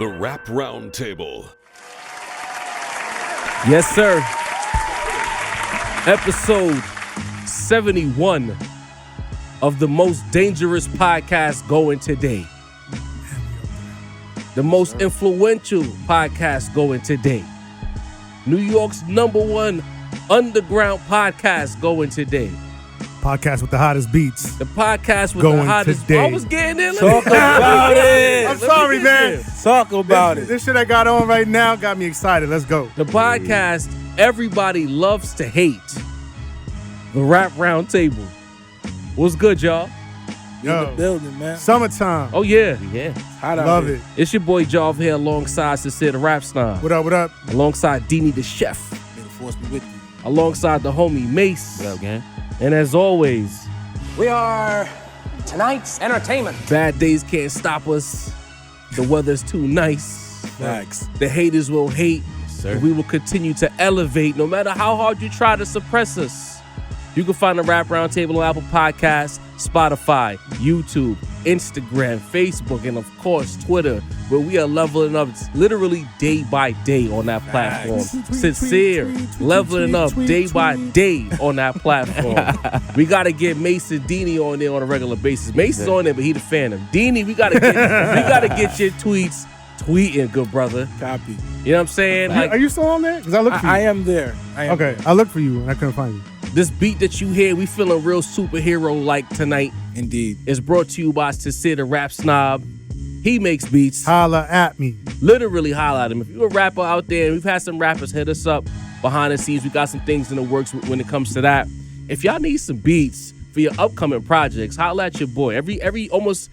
The Rap Roundtable. Yes, sir. Episode 71 of the most dangerous podcast going today. The most influential podcast going today. New York's #1 underground podcast going today. Podcast with the hottest beats. The podcast with going the hottest. Today. I was getting in. Talk about it. I'm sorry, man. Talk about it. This shit I got on right now got me excited. Let's go. The podcast everybody loves to hate. The Rap Roundtable. What's good, y'all? Yo, In the building, man. summertime. Oh yeah, yeah. Hot out Love here. it. It's your boy Jav here alongside Sincere the Rap Snob. What up, what up? Alongside Diddy the Chef. May the force be with you. Alongside the homie Mase. What up, gang? And as always, We are tonight's entertainment. bad days can't stop us. The weather's too nice. Facts. The haters will hate. Sir. We will continue to elevate no matter how hard you try to suppress us. You can find the Rap Roundtable on Apple Podcasts, Spotify, YouTube, Instagram, Facebook, and of course Twitter, where we are leveling up literally day by day on that platform. Sincere, leveling up day by day on that platform. We gotta get Mase and Diddy on there on a regular basis. Mase is on there, but he the phantom. Diddy, we gotta get your tweets tweeting, good brother. Copy. You know what I'm saying? Are you still on there? Because I looked for you. I am there. Okay, I looked for you and I couldn't find you. This beat that you hear, we feeling real superhero-like tonight, Indeed. is brought to you by Sincere the Rap Snob. He makes beats. Holla at me. Literally holla at him. If you're a rapper out there, and we've had some rappers hit us up behind the scenes, we got some things in the works when it comes to that. If y'all need some beats for your upcoming projects, holla at your boy. Every almost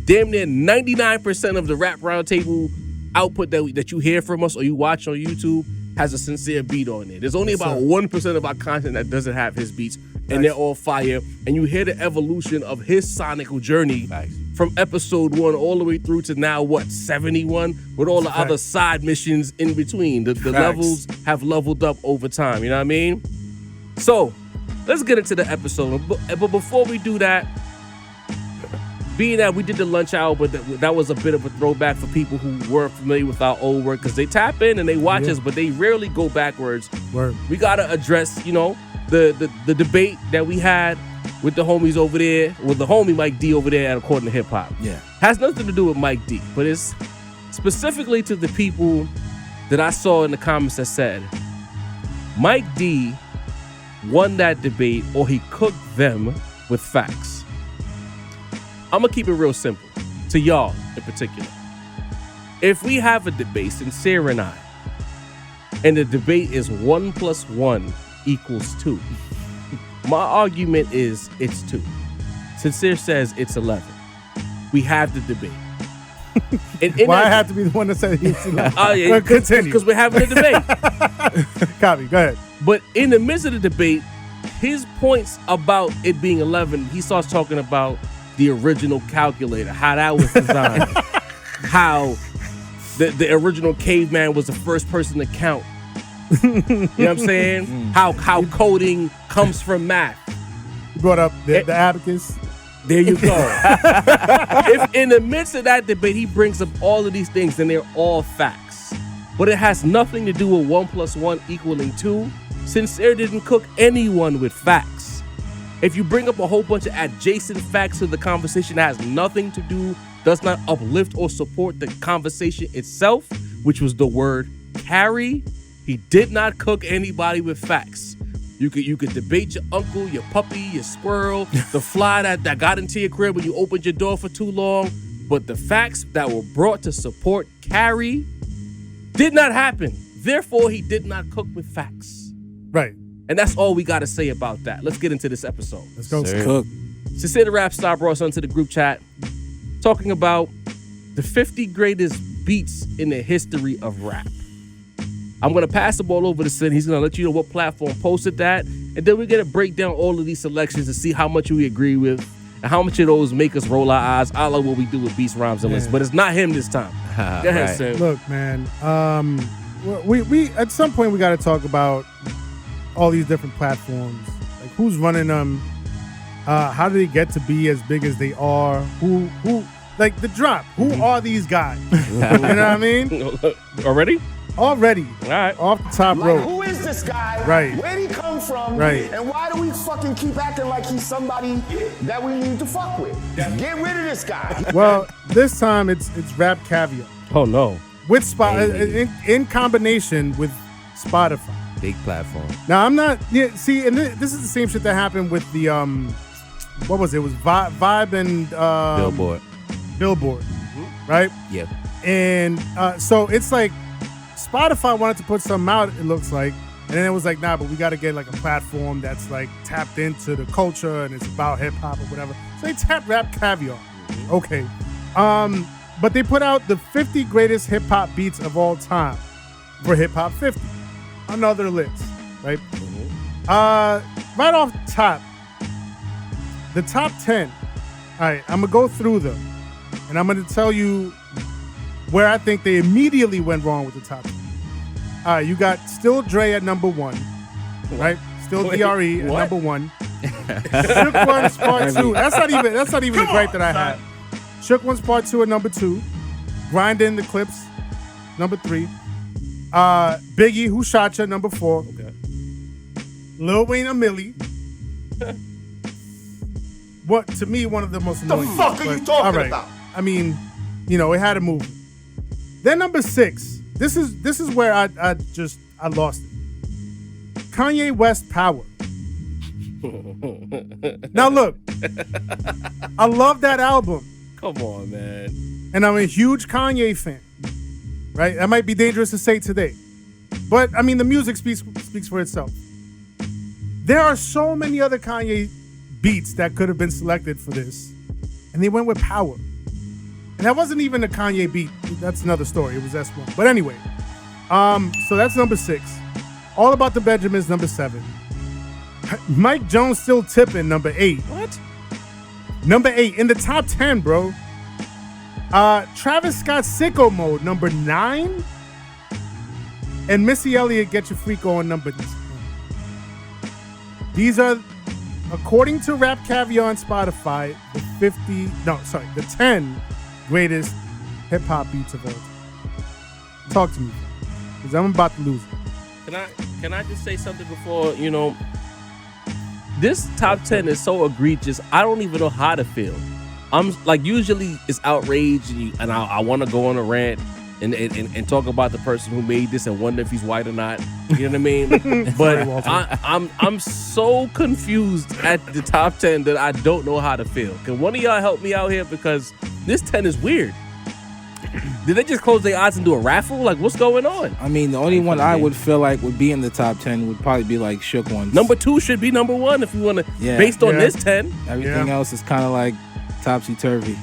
damn near 99% of the Rap Roundtable output that you hear from us or you watch on YouTube has a Sincere beat on it. There's only about 1% of our content that doesn't have his beats, and they're all fire. And you hear the evolution of his sonical journey from episode 1 all the way through to now, 71, with all the other side missions in between. The levels have leveled up over time, you know what I mean? So, let's get into the episode. But before we do that, being that we did the lunch hour, but that was a bit of a throwback for people who weren't familiar with our old work, because they tap in and they watch us, but they rarely go backwards. Word. We gotta address, the debate that we had with the homies over there, with the homie Mike D over there at According to Hip Hop. Yeah. Has nothing to do with Mike D, but it's specifically to the people that I saw in the comments that said, Mike D won that debate or he cooked them with facts. I'm gonna keep it real simple to y'all in particular. If we have a debate, Sincere and I, and the debate is 1 + 1 = 2, my argument is it's 2. Sincere says it's 11. We have the debate. Why I have to be the one that said it's 11? Oh yeah, continue. because we're having a debate. Copy, go ahead. But in the midst of the debate, his points about it being 11, he starts talking about the original calculator, how that was designed, how the original caveman was the first person to count. You know what I'm saying? How coding comes from math. You brought up the abacus. There you go. If in the midst of that debate, he brings up all of these things, and they're all facts. But it has nothing to do with 1 + 1 = 2. Sincere didn't cook anyone with facts. If you bring up a whole bunch of adjacent facts to the conversation that has nothing to do, does not uplift or support the conversation itself, which was the word carry, he did not cook anybody with facts. You could debate your uncle, your puppy, your squirrel, the fly that got into your crib when you opened your door for too long, but the facts that were brought to support carry did not happen. Therefore, he did not cook with facts. Right. And that's all we got to say about that. Let's get into this episode. Let's go. Cook. Sincere the Rap Star brought us onto the group chat talking about the 50 greatest beats in the history of rap. I'm going to pass the ball over to Sin. He's going to let you know what platform posted that. And then we're going to break down all of these selections and see how much we agree with and how much of those make us roll our eyes. I love what we do with beats, rhymes, and lists. But it's not him this time. Go ahead, Sin. Look, man. We at some point we got to talk about all these different platforms, like who's running them, how do they get to be as big as they are, who Like the drop. Who are these guys? You know what I mean? Already? Already. All right. Off the top Like, rope. who is this guy? Right. Where'd he come from? Right. And why do we fucking keep acting like he's somebody that we need to fuck with? Get rid of this guy. Well, this time it's Rap Caviar Oh, no. with in combination with Spotify. Big platform. Now I'm not. Yeah. See, and this is the same shit that happened with the what was it? It was Vibe and Billboard, right? Yeah. And so it's like Spotify wanted to put something out, it looks like, and then it was like, nah, but we got to get like a platform that's like tapped into the culture and it's about hip hop or whatever. So they tapped Rap Caviar. Okay. But they put out the 50 greatest hip hop beats of all time for Hip Hop 50. Another list, right? Right off the top, the top 10. All right, I'm gonna go through them, and I'm gonna tell you where I think they immediately went wrong with the top 10. All right, you got Still Dre at number 1, right? Still DRE at number 1. Shook One's Part 2. That's not even the great that I had. Shook One's Part 2 at number 2. Grindin' the Clips, number 3. Biggie, Who Shot Ya, number 4. Okay. Lil Wayne, A Milli. What, to me, one of the most annoying. The fuck are you talking about? I mean, you know, it had a movie. Then number 6. This is where I lost it. Kanye West, Power. Now look, I love that album. Come on, man. And I'm a huge Kanye fan. Right? That might be dangerous to say today. But I mean the music speaks for itself. There are so many other Kanye beats that could have been selected for this. And they went with Power. And that wasn't even a Kanye beat. That's another story. It was S1. But anyway, so that's number 6. All About the Benjamins, number 7. Mike Jones, Still Tippin', number 8. What? Number 8 in the top 10, bro. Travis Scott, Sicko Mode, number 9. And Missy Elliott, Get Your Freak On, number 10. These are, according to Rap Caviar on Spotify, the 10 greatest hip hop beats of all time. Talk to me, because I'm about to lose it. Can I just say something before, you know, this top 10 is so egregious, I don't even know how to feel. I'm like, usually it's outrage and I want to go on a rant and talk about the person who made this and wonder if he's white or not. You know what I mean? But I'm so confused at the top 10 that I don't know how to feel. Can one of y'all help me out here? Because this 10 is weird. Did they just close their eyes and do a raffle? Like, what's going on? I mean, the only one I would feel like would be in the top 10 would probably be like Shook Ones. Number 2 should be number 1 if you want to, based on this 10. Everything else is kind of like topsy-turvy.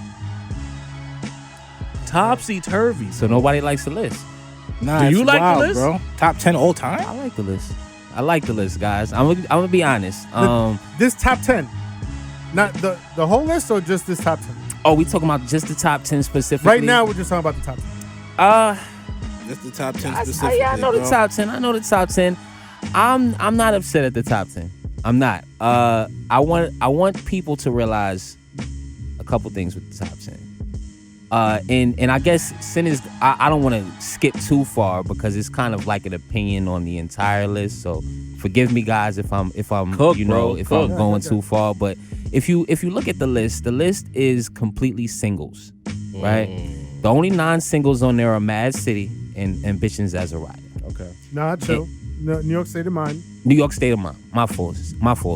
Topsy-turvy. So nobody likes the list. Nah, Do you it's like wild, the list? bro? Top 10 all time? I like the list. I like the list, guys. I'm gonna be honest. This top 10, not the whole list or just this top 10? Oh, we talking about just the top 10 specifically? Right now, we're just talking about the top 10. That's the top 10 specifically, Yeah, I know the top 10. I know the top 10. I'm not upset at the top 10. I'm not. I want people to realize a couple things with the top 10. And I guess sin is I don't want to skip too far because it's kind of like an opinion on the entire list. So forgive me, guys, if I'm Cook, you know, bro. if Cook. I'm going too far. But if you look at the list is completely singles, right? The only non-singles on there are Mad City and Bitches as a Rider. Okay. Nah, chill. New York State of Mind. New York State of Mind. My fault,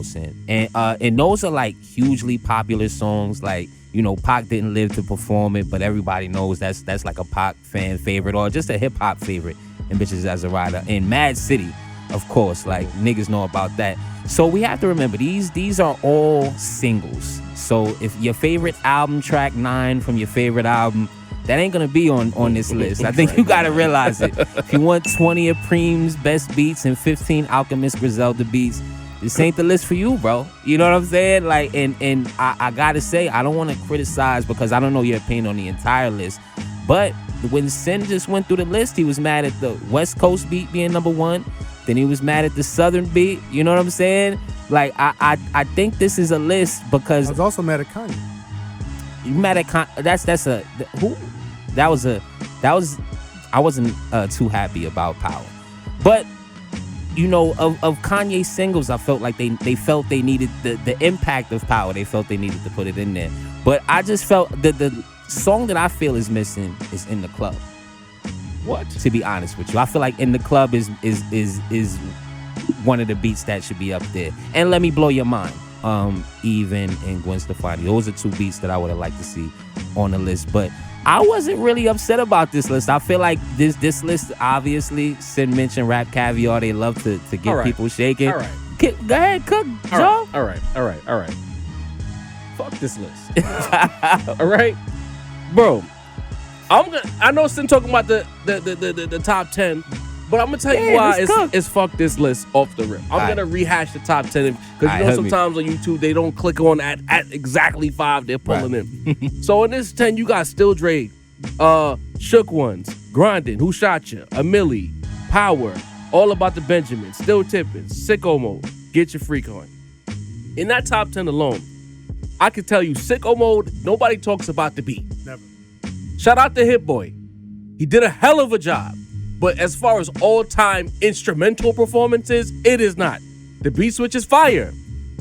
sin. And those are like hugely popular songs. Like, you know, Pac didn't live to perform it, but everybody knows that's like a Pac fan favorite or just a hip hop favorite. And Bitches as a Rider. And Mad City, of course, like niggas know about that. So we have to remember these are all singles. So if your favorite album track 9 from your favorite album, that ain't gonna be on this list. I think you gotta realize it. If you want 20 of Preem's best beats and 15 Alchemist Griselda beats, this ain't the list for you, bro. You know what I'm saying? Like, and I gotta say, I don't want to criticize because I don't know your opinion on the entire list. But when Sin just went through the list, he was mad at the West Coast beat being number 1. Then he was mad at the Southern beat. You know what I'm saying? Like, I think this is a list because I was also mad at Kanye. you mad at I wasn't too happy about Power, but you know, of Kanye's singles, I felt like they felt they needed the impact of Power. They felt they needed to put it in there, but I just felt the song that I feel is missing is In the Club. What? To be honest with you, I feel like In the Club is one of the beats that should be up there. And Let Me Blow Your Mind, Even and Gwen Stefani. Those are two beats that I would have liked to see on the list, but I wasn't really upset about this list. I feel like this list, obviously, Sin mentioned Rap Caviar. They love to get people shaking. All right. Go ahead, cook, Joe. All right. Fuck this list. All right, bro. I know Sin talking about the top 10, but I'm gonna tell you why it's fuck this list off the rip. I'm gonna rehash the top 10 because you know sometimes on YouTube they don't click on at exactly 5 they're pulling in. So in this 10 you got Still Dre, Shook Ones, Grindin', Who Shot Ya, A Milli, Power, All About the Benjamins, Still Tippin', Sicko Mode, Get Your Freak On. In that top 10 alone, I can tell you Sicko Mode, nobody talks about the beat. Never. Shout out to Hit Boy. He did a hell of a job. But as far as all-time instrumental performances, it is not. The beat switch is fire.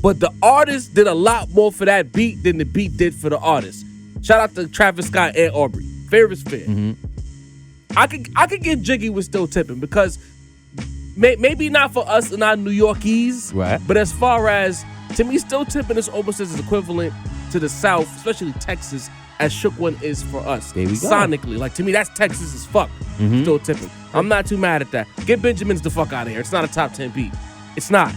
But the artist did a lot more for that beat than the beat did for the artist. Shout out to Travis Scott and Aubrey. Fair is fair. Mm-hmm. I could get jiggy with Still Tippin' because maybe not for us and our New Yorkies, right? But as far as, to me, Still Tippin' is almost as equivalent to the South, especially Texas, as Shook One is for us. There we go. Sonically. Like, to me, that's Texas as fuck. Mm-hmm. Still Tippin'. I'm not too mad at that. Get Benjamins the fuck out of here. It's not a top 10 beat. It's not.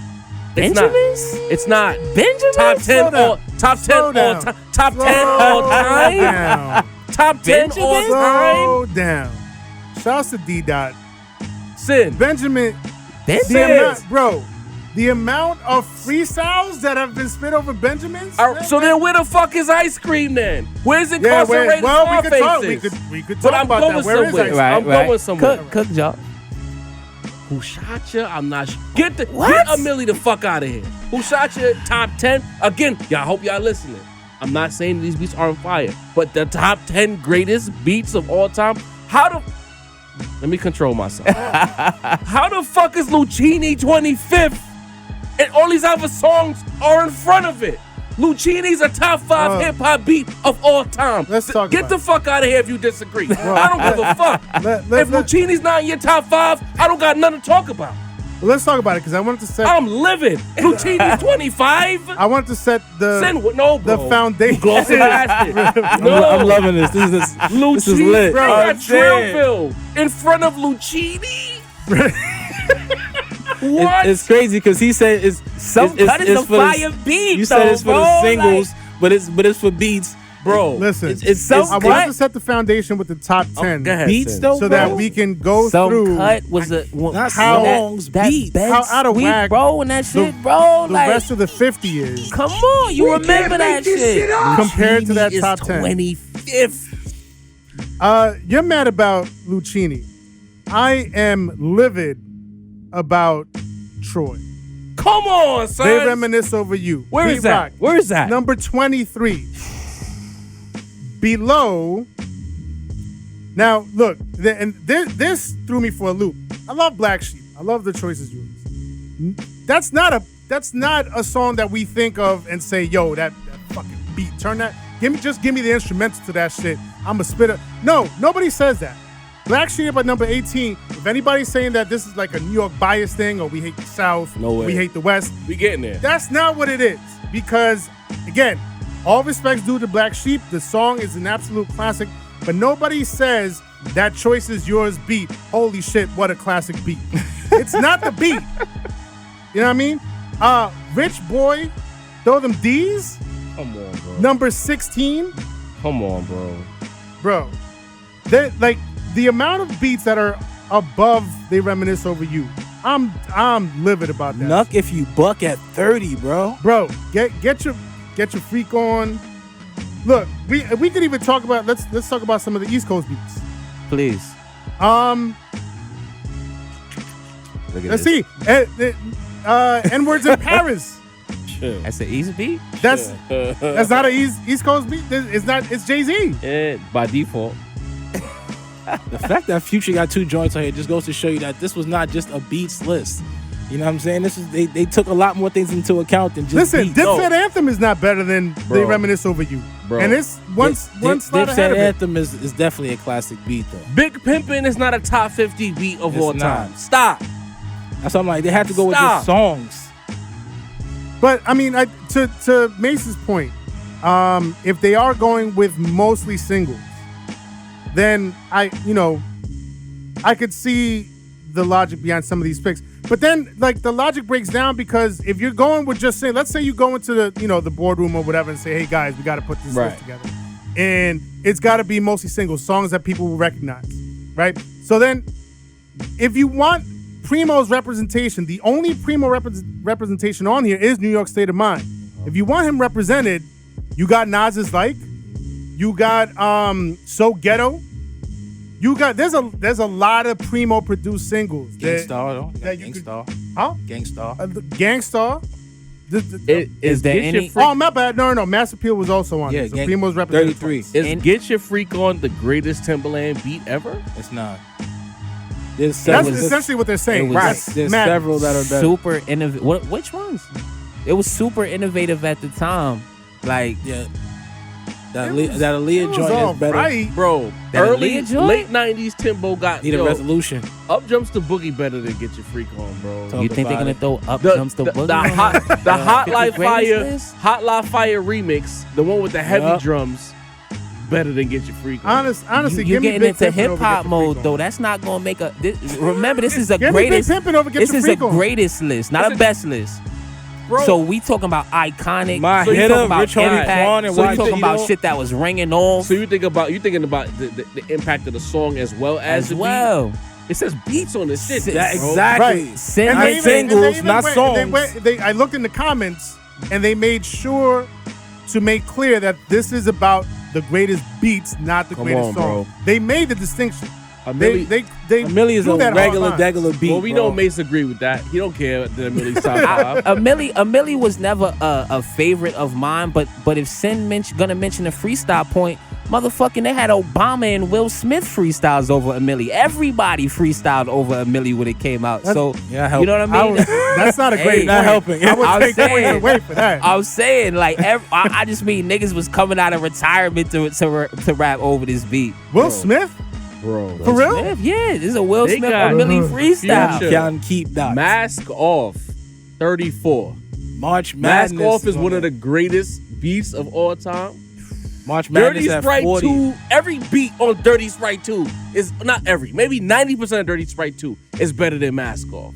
Benjamins? It's not. Benjamins? Top 10 all top 10 all time. Top 10 all time. Top 10 all time. Slow down. Shouts to D-Dot. Sin. Benjamin. The amount of freestyles that have been spit over Benjamins. So then where the fuck is Ice Cream then? Where's Incarcerated we could talk about that. Where is Ice Cream? I'm going somewhere. Cook job. Who Shot Ya? I'm not sure. Get A Milli the fuck out of here. Who Shot Ya? Top 10. Again, y'all hope y'all listening. I'm not saying these beats aren't fire, but the top 10 greatest beats of all time. Let me control myself. How the fuck is Lucchini 25th? And all these other songs are in front of it. Lucchini's a top 5 hip-hop beat of all time. Let's talk Get the fuck out of here if you disagree. I don't give a fuck. If Lucchini's not in your top 5, I don't got nothing to talk about. Well, let's talk about it because I wanted to set. I'm living. Lucchini's 25. I wanted to set the foundation. Glossing past it. No. I'm loving this. This is lit. Bro, got Drillville in front of Lucchini. What? It's crazy because he said it's cut is a fire beat. You said it's for the singles, but it's for beats, bro. Listen, I wanted to set the foundation with the top 10 beats, though, so that we can go through. Cut was not songs, beats. How out of whack, bro, and that shit, bro. The rest of the 50 is. Come on, you remember that shit compared to that top 10. 25th. You're mad about Lucchini. I am livid about Troy. Come on, son. They reminisce over you. Where is that? Where is that? Number 23. Below. Now, look, this threw me for a loop. I love Black Sheep. I love the choices you use. That's not a song that we think of and say, yo, that fucking beat. Turn that. Give me the instrumental to that shit. I'm a spitter. No, nobody says that. Black Sheep at number 18. If anybody's saying that this is like a New York bias thing or we hate the South, we hate the West, we getting there. That's not what it is. Because, again, all respects due to Black Sheep. The song is an absolute classic, but nobody says that Choice Is Yours beat. Holy shit, what a classic beat. It's not the beat. You know what I mean? Rich Boy, Throw Them D's. Come on, bro. Number 16. Come on, bro. Bro, the amount of beats that are above They Reminisce Over You, I'm livid about that. Nuck if you buck at 30, bro. Bro, get your freak on. Look, we could even talk about let's talk about some of the East Coast beats. Please. Let's see. N-Words in Paris. That's an East beat? That's not an East Coast beat. It's not. It's Jay-Z. Yeah, by default. The fact that Future got 2 joints on here just goes to show you that this was not just a beats list. You know what I'm saying? This is they took a lot more things into account than just Listen, beats. Dipset Anthem is not better than They Reminisce Over You. Bro. And it's one slot ahead Dipset of it. Anthem is definitely a classic beat though. Big Pimpin' is not a top 50 beat of It's all not. time. Stop. That's why I'm like, they had to go with Stop. just songs. But I mean, to Mace's point, if they are going with mostly singles, then I could see the logic behind some of these picks. But then, like, the logic breaks down because if you're going with just saying, let's say you go into the boardroom or whatever and say, hey guys, we got to put this list together, and it's got to be mostly singles, songs that people will recognize, right? So then, if you want Primo's representation, the only Primo representation on here is New York State of Mind. If you want him represented, you got Nas's Like, you got So Ghetto. You got there's a lot of Primo produced singles. Gangstar though. that you Gangstar. Huh? Gangstar. Gangstar. Is there any? Oh, my bad. No. Mass Appeal was also on. Yeah, It. So Primo's represented. 33. Is Get Your Freak On the greatest Timbaland beat ever? It's not. There's That's several, essentially what they're saying. it was- That's there's mad. several that are better. Super innovative. Which ones? It was super innovative at the time. Like, Yeah. It That was Aaliyah joint all is better. right. Bro, That early, Aaliyah joint? late 90s Timbo got, Need a resolution. Up Jumps the Boogie better than Get Your Freak On, bro. Talk you think they're about gonna it. throw Up The Jumps the Boogie? Hot Light 50 Fire, greatest list? Hot Light Fire remix, the one with the heavy Yup. drums, better than Get Your Freak On. Honestly, You give me getting Big into Pimpin' hip over hop Get Your mode Freak though. On. That's not gonna make a. Remember, this is a Give me Big greatest. Pimpin' over Get This Your is a Freak On. greatest list, not a best list. Bro, So we talking about iconic. My so you Hitter, talking about Rich Homie impact. Quan, and So you YG talking about though? shit that was ringing off so you thinking about the impact of the song as well as as the well. beat? It says beats on this shit. That bro. Exactly. Right. Send And me they even- singles, and they even not songs. I looked in the comments and they made sure to make clear that this is about the greatest beats, not the Come greatest on, song. bro. They made the distinction. A They Millie is drew a that hard regular line. degular beat. Well, we bro. know Mase agree with that. He don't care that Millie's top five. A Millie was never a favorite of mine, but if Sin gonna mention the freestyle point, motherfucking they had Obama and Will Smith freestyles over a Millie. Everybody freestyled over a Millie when it came out. So Yeah, you know what I mean? That's not a great Hey, point. not helping. I would I'm take saying- points away for that. I was saying, like, I just mean niggas was coming out of retirement to rap over this beat. Will Smith? Bro. For real? Smith, yeah, this is a Will They Smith got or Millie freestyle. Future. Can't keep that. Mask Off, 34. March Mask Madness. Off is one of the greatest beats of all time. March Madness Dirty at Sprite 40. 2, every beat on Dirty Sprite 2 is, not every, maybe 90% of Dirty Sprite 2 is better than Mask Off.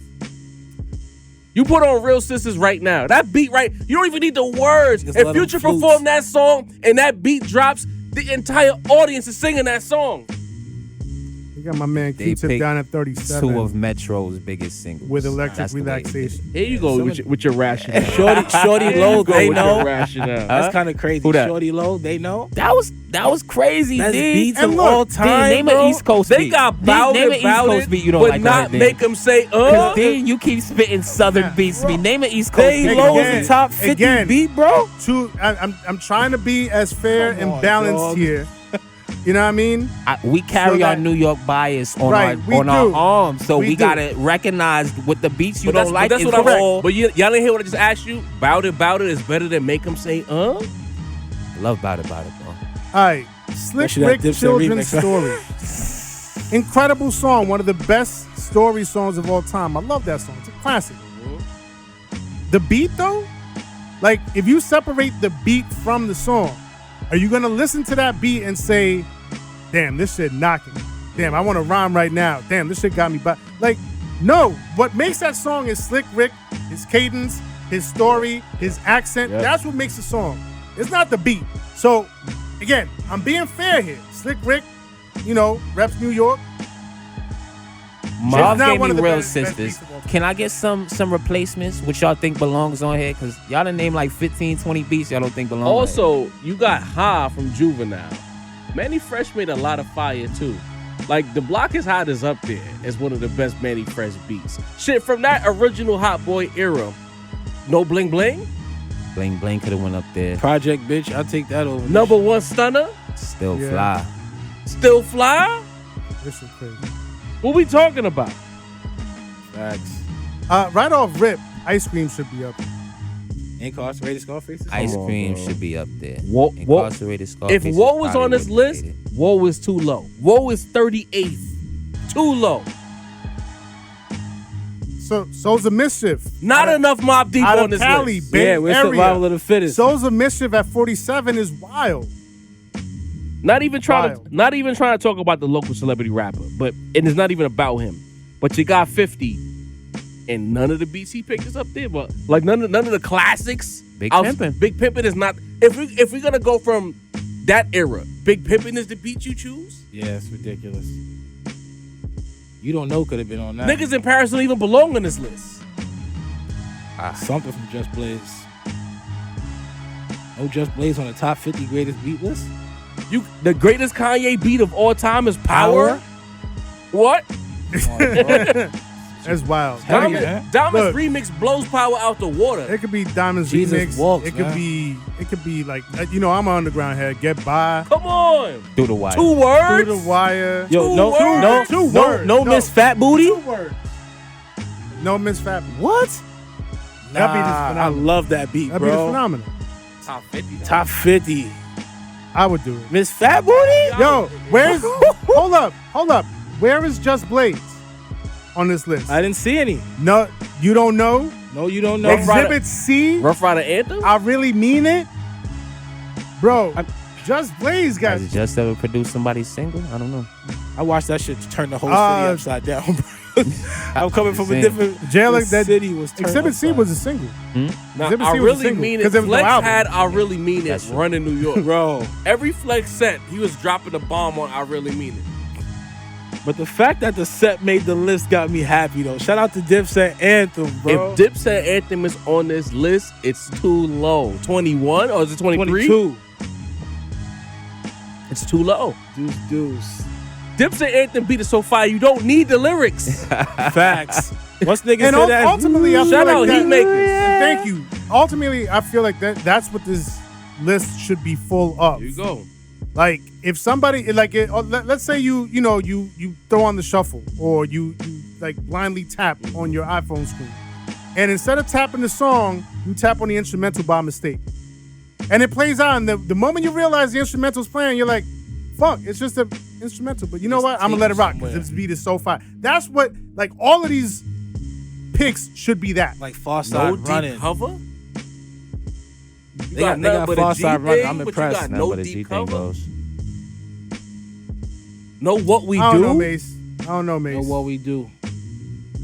You put on Real Sisters right now. That beat right, you don't even need the words. Just If let 'em Future flute. performed that song and that beat drops, the entire audience is singing that song. You got my man They Q-Tip picked down at 37 Two of Metro's biggest singles. with Electric That's the way it Relaxation. Here you go with your rationale. Shorty Here Low, you go they with your know. rationale. That's kind of crazy. Who that? Shorty Low, they know. That was crazy, That's D. beats And of look, all D, time, name bro. an East Coast They beat. got D, bout name an it, East bout Coast it, beat you don't but like not that, D. make them say, Cause D, you keep spitting Southern beats to me. Name an East Coast They beat. Low Again, is a top 50 again. beat, bro. I'm trying to be as fair Come and on, balanced dog. here. You know what I mean? We carry So our that- New York bias on Right, we our do. arms, so We we do. gotta recognize what the beats you But don't like. that's is what I'm all. But y'all didn't hear what I just asked you? Bout it is better than make them say, Love about it, bro. All right. Slick Especially Rick that Dipset Children's remix. Story. Incredible song. One of the best story songs of all time. I love that song. It's a classic. The beat, though, like, if you separate the beat from the song, are you going to listen to that beat and say, damn, this shit knocking. Damn, I want to rhyme right now. Damn, this shit got me by. Like, no. What makes that song is Slick Rick, his cadence, his story, his accent. Yep. That's what makes the song. It's not the beat. So, again, I'm being fair here. Slick Rick, reps New York. Marv not gave one me of the Real best Sisters. beats of all time. Can I get some replacements? Which y'all think belongs on here? Cause y'all done named like 15, 20 beats y'all don't think belong. Also, you got Ha from Juvenile. Manny Fresh made a lot of fire too. Like, The Block is Hot is up there as one of the best Manny Fresh beats. Shit from that original Hot Boy era. No Bling Bling? Bling Bling could have went up there. Project Bitch, I'll take that over. Number one stunner, Still Yeah. fly. still fly. This is crazy. What we talking about? Facts. Right off rip, Ice Cream should be up. Incarcerated Scarface. Ice on, Cream bro. should be up there. Whoa, Incarcerated Scarface. If Woe was probably on this would've list, made it. Woe is too low. Woe is 38th. Too low. So's a Mischief. Not enough Mobb Deep Out on of this Cali, list. Bay Yeah, we're Area. survival of the fittest. So's a Mischief at 47 is wild. Not even trying Wild. to talk about the local celebrity rapper, but it is not even about him. But you got 50, and none of the beats he picked is up there. But like none of the classics. Big Pimpin'. Big Pimpin' is not. If we're gonna go from that era, Big Pimpin' is the beat you choose. Yeah, it's ridiculous. You don't know could have been on that. Niggas in Paris don't even belong on this list. Something from Just Blaze. No Just Blaze on the top 50 greatest beat list? The greatest Kanye beat of all time is Power. What? That's wild. Hell yeah. Diamond's Look. remix blows Power out the water. It could be Diamond's Jesus remix. walks, it could man. be. It could be like I'm an underground head. Get by. Come on. Through the wire. 2 words. Through the wire. Yo, Two no, words. no, Two no, words. no, No. Miss Fat Booty. 2 words. No Miss Fat. What? That beat is I phenomenal. love that beat, That beat is bro. phenomenal. Top 50. though. Top 50. I would do it. Miss Fat Booty? Yo, where's? hold up. Where is Just Blaze on this list? I didn't see any. No, you don't know. No, you don't know. Exhibit C. Rough Rider Anthem? I really mean it, bro. Just Blaze, Has guys. it just ever produced somebody's single? I don't know. I watched that shit turn the whole city upside down, bro. I'm coming from a Insane. different Jail the that city was turned Exhibit C upside. was a single. Now, Exhibit I C was a really single, mean it. 'cause there was no Flex album. had I Really Mean It That's true. run in New York. Bro. Every Flex set, he was dropping a bomb on I Really Mean It. But the fact that the set made the list got me happy, though. Shout out to Dipset Anthem, bro. If Dipset Anthem is on this list, it's too low. 21 or is it 23? 22. It's too low. Deuce. Dipset Anthem beat is so fire, you don't need the lyrics. Facts. Once niggas And say that, ultimately, I feel Shout like out that, Heatmakers. and thank you. Ultimately, I feel like that's what this list should be full of. There you go. Like if somebody let's say you throw on the shuffle or you like blindly tap on your iPhone screen, and instead of tapping the song, you tap on the instrumental by mistake, and it plays on. The moment you realize the instrumental's playing, you're like, "Fuck, it's just an instrumental." But you know what? I'm gonna let it rock because this beat is so fire. That's what like all of these picks should be. That like Far No Side deep running. cover? You They got nothing but a Far G Side running. thing, I'm but you impressed. got No, no but a deep G thing cover? goes. Know what we I don't do? know, Mase. I don't know, Mase. Know what we do.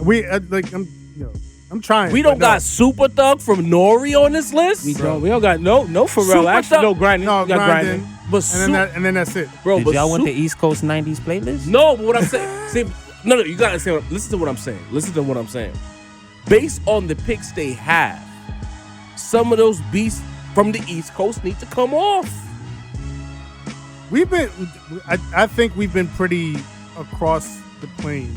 We I'm trying. We but don't no. got Super Thug from Nori on this list? We don't got no Pharrell. Super Actually, Thug- no grinding. No We got grinding. grinding. But And then that's it. bro, Did but y'all want Sup- the East Coast 90s playlist? No, but what I'm saying, see, no, you gotta say. Listen to what I'm saying. Listen to what I'm saying. Based on the picks they have, some of those beats from the East Coast need to come off. I think we've been pretty across the plane.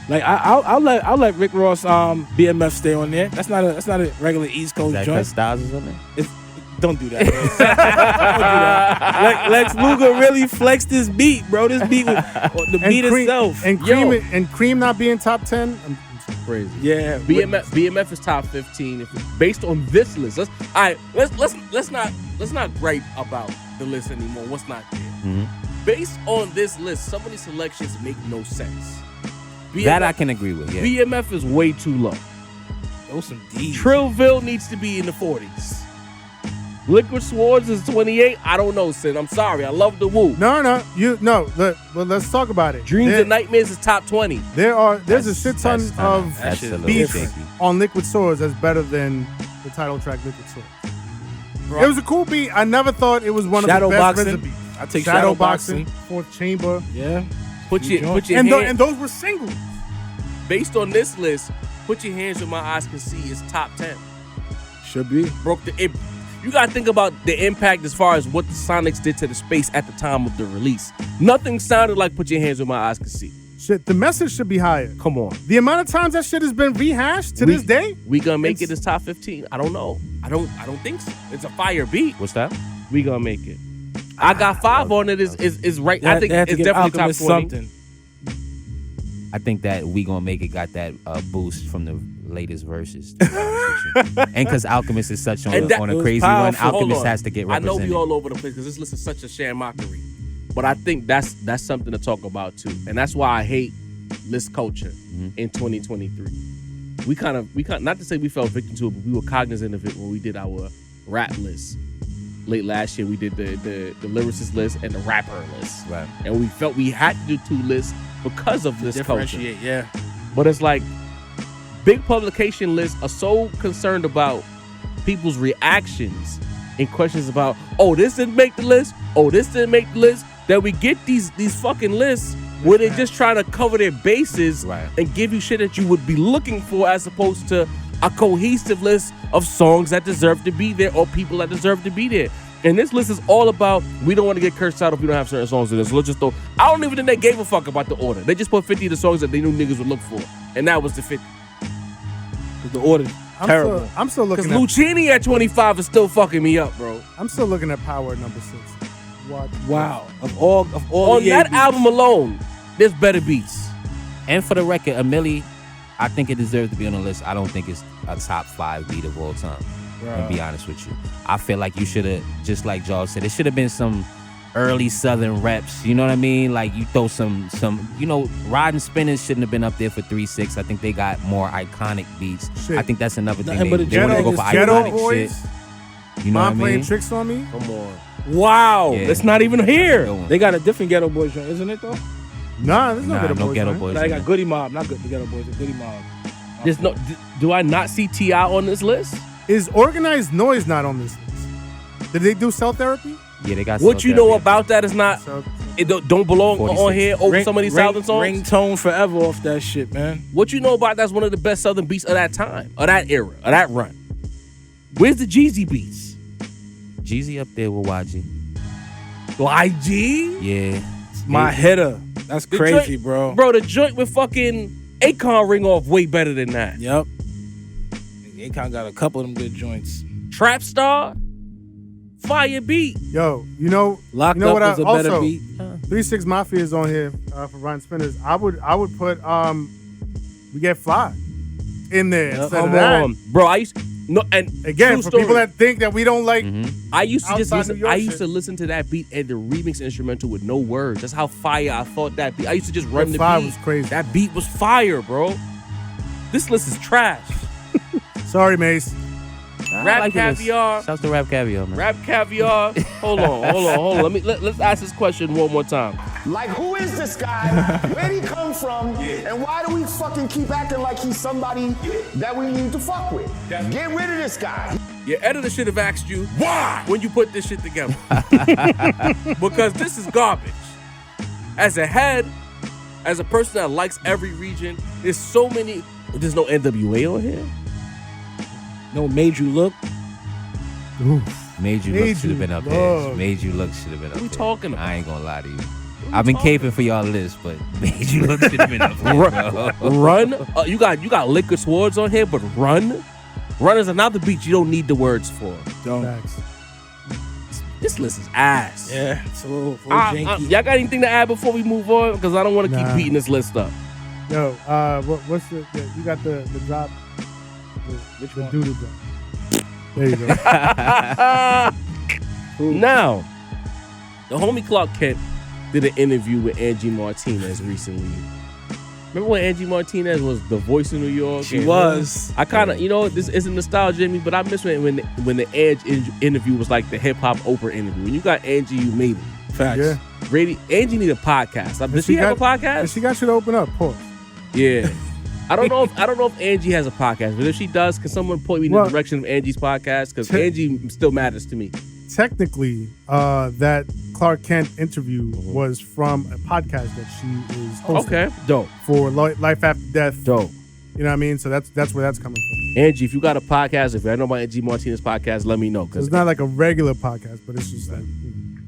Like I'll let Rick Ross BMF stay on there. That's not a regular East Coast Is that joint. because Styles is on there? Don't do that. Bro. Don't do that. Lex Luger really flexed this beat, bro. This beat was the beat itself. And Cream not being top 10. I'm Crazy. Yeah, BMF is top 15. Based on this list, let's not gripe about the list anymore. What's not there? Mm-hmm. Based on this list, some of these selections make no sense. That I can agree with, yeah. BMF is way too low. those some D's. Trillville needs to be in the 40s. Liquid Swords is 28. I don't know, Sid. I'm sorry. I love the Woo. No. Let's talk about it. Dreams and Nightmares is top 20. There's a shit ton That's of that's a little beats shaky. on Liquid Swords that's better than the title track Liquid Swords. It was a cool beat. I never thought it was one of Shadow the best boxing. RZA beats. I take shadow boxing. Fourth Chamber, Yeah. Put your and hand, those were singles. based on this list, Put Your Hands Where My Eyes Can See is top 10. Should be. You gotta think about the impact as far as what the Sonics did to the space at the time of the release. Nothing sounded like Put Your Hands Where My Eyes Can See. Shit, the message should be higher. Come on. The amount of times that shit has been rehashed to this day. We gonna make it as top 15? I don't know. I don't think so. It's a fire beat. What's that? We gonna make it. I got 5 on it. Is right. I think They had to it's give definitely top Alchemist 20. something. I think that We Gonna Make It got that boost from the latest verses. To be honest with you. And because Alchemist is such on And that a was crazy powerful. run, Hold Alchemist on. has to get I know represented. we all over the place because this list is such a sham mockery. But I think that's something to talk about too, and that's why I hate list culture in 2023. We kind of not to say we fell victim to it, but we were cognizant of it when we did our rap list late last year. We did the lyricist list and the rapper list, Right. and we felt we had to do 2 lists because of this culture. Differentiate, yeah. But it's like big publication lists are so concerned about people's reactions and questions about, oh, this didn't make the list, oh, this didn't make the list, that we get these fucking lists where they're just trying to cover their bases Right. and give you shit that you would be looking for, as opposed to a cohesive list of songs that deserve to be there or people that deserve to be there. And this list is all about, we don't want to get cursed out if we don't have certain songs in this. So let's just throw. I don't even think they gave a fuck about the order. They just put 50 of the songs that they knew niggas would look for, and that was the 50. The order terrible. I'm still Because looking at. Lucchini at 25 is still fucking me up, bro. I'm still looking at Power at number 6. What? Wow. Of all On the that ABs. album alone, there's better beats. And for the record, Amelie, I think it deserves to be on the list. I don't think it's a top 5 beat of all time. To be honest with you, I feel like you should have, just like Jaws said, it should have been some early Southern reps. You know what I mean? Like you throw some, Riding Spinners shouldn't have been up there for 3-6. I think they got more iconic beats. Shit. I think that's another thing. Nothing but a They want to go ghetto- for Ghetto iconic Boys. shit. You know what I Mom playing mean? tricks on me. Come on. Wow. Yeah. That's not even here. Good one. They got a different Ghetto Boys joint, isn't it though? Nah, there's no Nah, Ghetto no Boys. Ghetto man. Boys. They got Goody Mob, not good. The Ghetto Boys, the Goody Mob. There's no. Do I not see T.I. on this list? Is Organized Noise not on this list? Did they do Cell Therapy? Yeah, they got What you know about that is not. So, It don't belong 46. on here over some of these Southern songs. Ringtone forever off that shit, man. What you know about that's one of the best Southern beats of that time, of that era, of that run. Where's the Jeezy beats? Jeezy up there with YG. YG? Yeah. My hitter. That's The crazy, joint- bro. Bro, the joint with fucking Akon ring off way better than that. Yep. Akon got a couple of them good joints. Trap Star? Fire beat. yo, you know Locked what? Up was a better also, beat. 3-6 Mafia is on here for Riding Spinners. I would put We Get Fly in there instead of Come that. on. Bro, I used no and Again, true for story, people that think that we don't like, I used to just outside listen. New York I used shit. to listen to that beat and the remix instrumental with no words. That's how fire I thought that beat. I used to just run the Fire beat. was crazy. That beat was fire, bro. This list is trash. Sorry, Mase. Rap Caviar. Shouts to Rap Caviar, man. Rap Caviar. Hold on. Let's ask this question one more time. Like, who is this guy? Where'd he come from? And why do we fucking keep acting like he's somebody that we need to fuck with? Get rid of this guy. Your editor should have asked you why when you put this shit together. Because this is garbage. As a head, as a person that likes every region, there's so many. There's no NWA on here. No Made You Look. Made You Look should have been up there. Look. Made You Look should have been up there. we talking about? I ain't gonna lie to you. I've been caping for y'all list, but Made You Look should have been up there, bro. Run. You got Liquid Swords on here, but Run is another beat you don't need the words for. Don't. Facts. This list is ass. Yeah, it's a little janky. Y'all got anything to add before we move on? Because I don't want to keep Nah. beating this list up. Yo, what's the you got the drop? Which The one? doodle drop. There you go. Now, the homie Clark Kent did an interview with Angie Martinez recently. Remember when Angie Martinez was the voice of New York? She And was. I kind of, this isn't nostalgia in me, but I miss when the Angie interview was like the hip hop Oprah interview. When you got Angie, you made it. Facts. Yeah. Angie need a podcast. Does she have a And podcast? she got shit to open up. Pause. Yeah. I don't know if Angie has a podcast, but if she does, can someone point me in Well, the direction of Angie's podcast? Because te- Angie still matters to me. Technically, that Clark Kent interview was from a podcast that she is hosting Okay, dope, for Life After Death. dope. You know what I mean? So that's where that's coming from. Angie, if you got a podcast, if I know about Angie Martinez podcast, let me know. So Because it's not like a regular podcast, but it's just like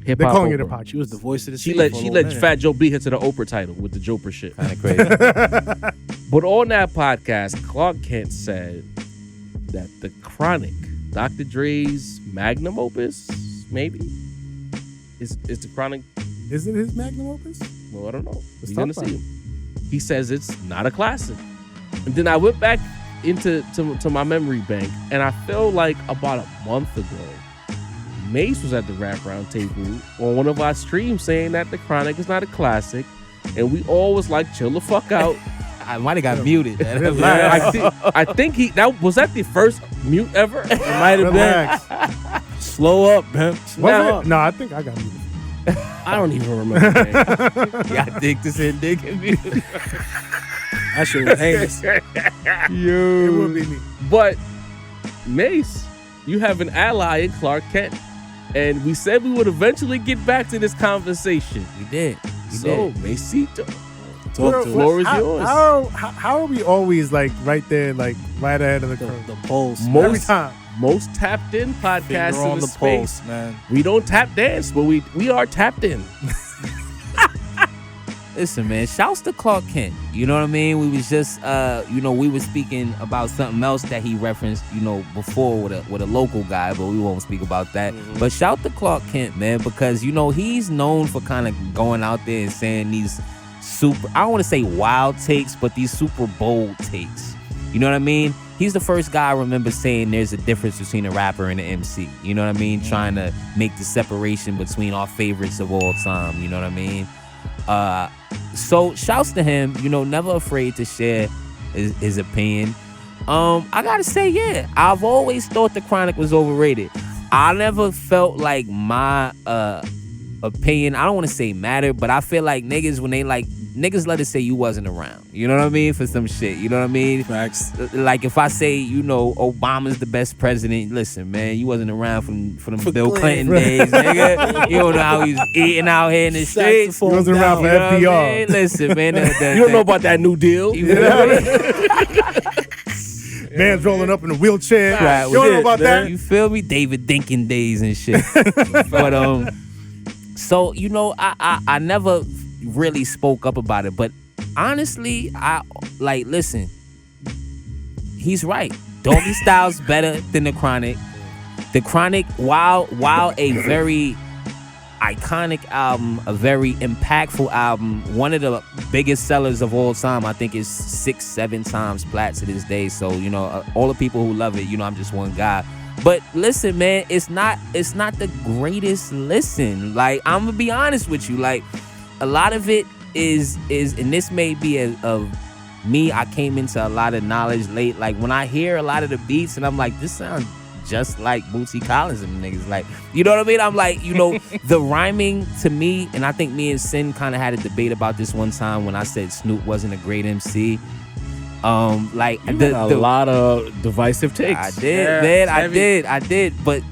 hip they're hop calling it a Oprah. podcast. She was the voice of the She city let for a she little let minute. Fat Joe beat her to the Oprah title with the Joper shit. Kind of crazy. But on that podcast, Clark Kent said that the Chronic Dr. Dre's magnum opus, maybe? Is the Chronic? Is it his magnum opus? Well, I don't know. Let's We're talk gonna about see. it. He says it's not a classic. And then I went back into my memory bank, and I feel like about a month ago, Mase was at the Rap Roundtable on one of our streams saying that the Chronic is not a classic, and we all was like, chill the fuck out. I might have got muted. I think was that the first mute ever? It might have Relax. been. Slow up, man. Slow Was up. it? No, I think I got muted. I don't even remember. Man. Yeah, I think this is dick muted. That shit was heinous. It would be me. But Mase, you have an ally in Clark Kent, and we said we would eventually get back to this conversation. We did. So, Masito, Talk the to floor us. is yours. How are we always like right there, like right ahead of the curve? The pulse. Every time. Most tapped in podcast Finger in on the the space. pulse, man. We don't tap dance, but we are tapped in. Listen, man, shouts to Clark Kent. You know what I mean? We was just, we were speaking about something else that he referenced, before with a local guy, but we won't speak about that. Mm-hmm. But shout to Clark Kent, man, because, he's known for kind of going out there and saying these I don't want to say wild takes, but these super bold takes. You know what I mean? He's the first guy I remember saying there's a difference between a rapper and an MC. You know what I mean? Trying to make the separation between our favorites of all time. You know what I mean? So shouts to him, never afraid to share his opinion. I gotta say, yeah, I've always thought the Chronic was overrated. I never felt like my opinion, I don't want to say mattered, but I feel like niggas, when they niggas let us say you wasn't around. You know what I mean? For some shit. You know what I mean? Facts. Like if I say, Obama's the best president, listen, man, you wasn't around for them Bill Clinton days, nigga. You don't know how he was eating out here in the streets. You wasn't around for You know what I FDR. mean? Listen, man. You don't know about that New Deal. You know what I mean? Man's rolling up in a wheelchair. Right, You don't know about man. that? You feel me? David Dinkin days and shit. But so I never really spoke up about it, but honestly, listen, he's right. Doggy Style's better than the Chronic. The Chronic, while a very iconic album, a very impactful album, one of the biggest sellers of all time, I think is 6-7 times plat to this day. So all the people who love it, I'm just one guy. But listen, man, it's not the greatest listen. Like, I'm gonna be honest with you. Like, a lot of it is, and this may be of me. I came into a lot of knowledge late. Like, when I hear a lot of the beats, and I'm like, this sounds just like Bootsy Collins and niggas. Like, you know what I mean? I'm like, the rhyming to me, and I think me and Sin kind of had a debate about this one time when I said Snoop wasn't a great MC. A lot of divisive takes. I did, man. I did. But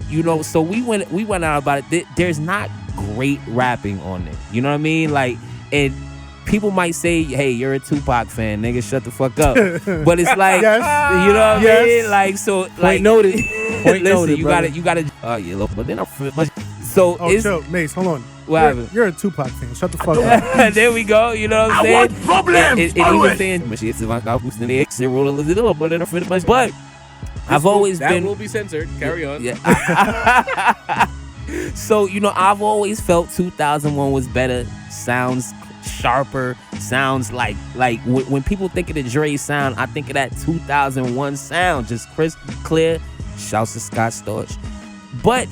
so we went out about it. There's not great rapping on it. You know what I mean? Like, and people might say, "Hey, you're a Tupac fan, nigga. Shut the fuck up." But it's like, Yes. you know what I mean? Like, so, like, Point noted. Point listen, noted, you brother. gotta. Oh yeah, look, but then I'm. So Oh, it's. chill. Mace, hold on. What happened? You're a Tupac fan. Shut the fuck up. There we go. You know what I'm saying? want problems. It even saying, but I've always That been. will be censored. Carry on. Yeah. So I've always felt 2001 was better. Sounds sharper. Sounds like when people think of the Dre sound, I think of that 2001 sound, just crisp, clear. Shouts to Scott Storch. But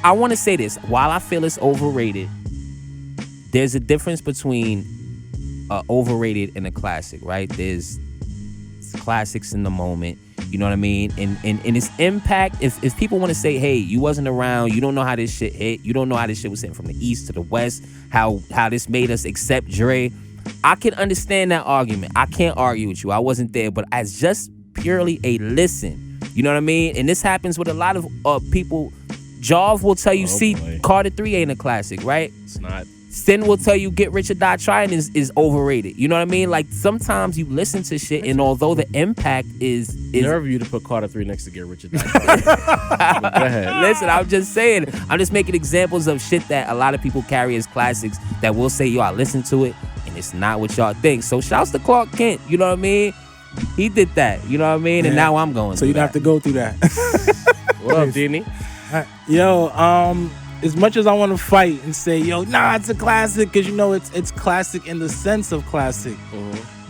I want to say this. While I feel it's overrated, there's a difference between overrated and a classic, right? There's classics in the moment. You know what I mean? And its impact, if people want to say, hey, you wasn't around, you don't know how this shit hit, you don't know how this shit was hitting from the east to the west, how this made us accept Dre, I can understand that argument. I can't argue with you. I wasn't there. But as just purely a listen, you know what I mean? And this happens with a lot of people. Jav will tell you, boy. Carter 3 ain't a classic, right? It's not. Sin will tell you Get Rich or Die Trying is overrated. You know what I mean? Like, sometimes you listen to shit, and although the impact is Nerve you to put Carter 3 next to Get Rich or Die Trying. Go ahead. Listen, I'm just saying. I'm just making examples of shit that a lot of people carry as classics that will say, yo, I listened to it, and it's not what y'all think. So shouts to Clark Kent. You know what I mean? He did that. You know what I mean? And now I'm going So through you'd have to go through that. What up, Diddy? Yo, as much as I want to fight and say, yo, nah, it's a classic, because you know it's classic in the sense of classic.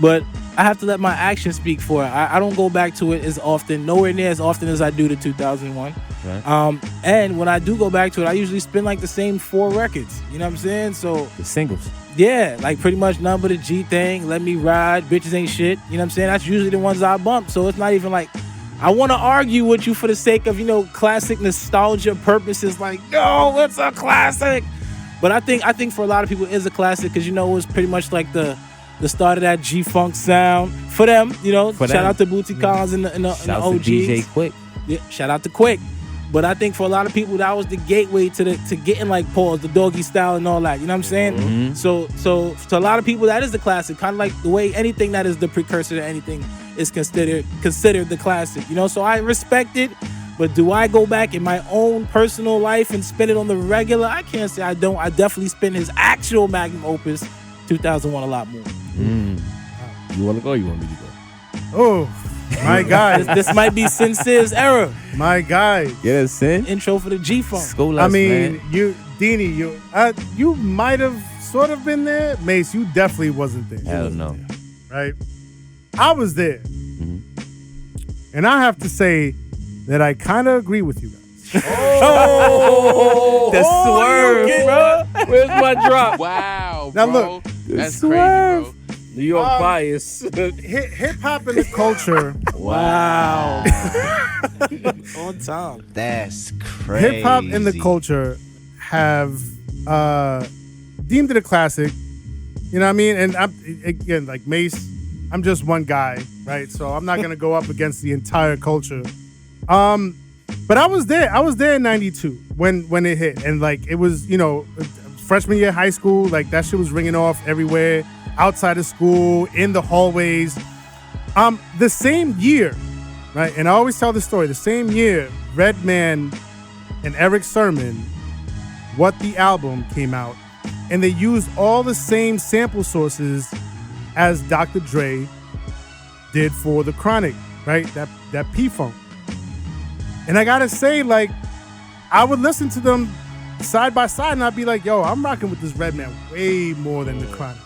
But I have to let my actions speak for it. I don't go back to it as often, nowhere near as often as I do to 2001. Right. And when I do go back to it, I usually spin like the same 4 records. You know what I'm saying? So The singles. yeah, like pretty much None But a G Thing, Let Me Ride, Bitches Ain't Shit. You know what I'm saying? That's usually the ones I bump. So it's not even like I want to argue with you for the sake of, you know, classic nostalgia purposes. Like, no, it's a classic. But I think for a lot of people it is a classic because, you know, it was pretty much like the start of that G-Funk sound for them. You know, shout out to Bootsy Collins and the Shout out OGs. to DJ Quick. Yeah, shout out to Quick. But I think for a lot of people that was the gateway to getting like Pause, the Doggy Style and all that. You know what I'm saying? Mm-hmm. So to a lot of people that is the classic. Kind of like the way anything that is the precursor to anything is considered the classic. You know, so I respect it. But do I go back in my own personal life and spin it on the regular? I can't say I don't. I definitely spin his actual magnum opus, 2001, a lot more. You want to go? You want me to go? Oh, my guy. This might be Sincere's era. My guy. Get a sin. Intro for the G-Funk. School I us, mean, man. you might have sort of been there. Mase, you definitely wasn't there. Hell no. Right? I was there. And I have to say that I kind of agree with you guys. The swerve, bro. Where's my drop? Wow, Now bro. look, That's crazy, bro. New York bias. Hip hop and the culture. Wow. On time. That's crazy. Hip hop and the culture have deemed it a classic. You know what I mean? And again, like Mase, I'm just one guy, right? So I'm not gonna go up against the entire culture. But I was there. I was there in '92 when it hit, and like it was, you know, freshman year of high school. Like that shit was ringing off everywhere, outside of school, in the hallways. The same year, right? And I always tell this story. The same year, Redman and Eric Sermon, What the Album came out, and they used all the same sample sources as Dr. Dre did for the Chronic, right? That P-Funk. And I gotta say, like, I would listen to them side by side and I'd be like, yo, I'm rocking with this Redman way more than the Chronic.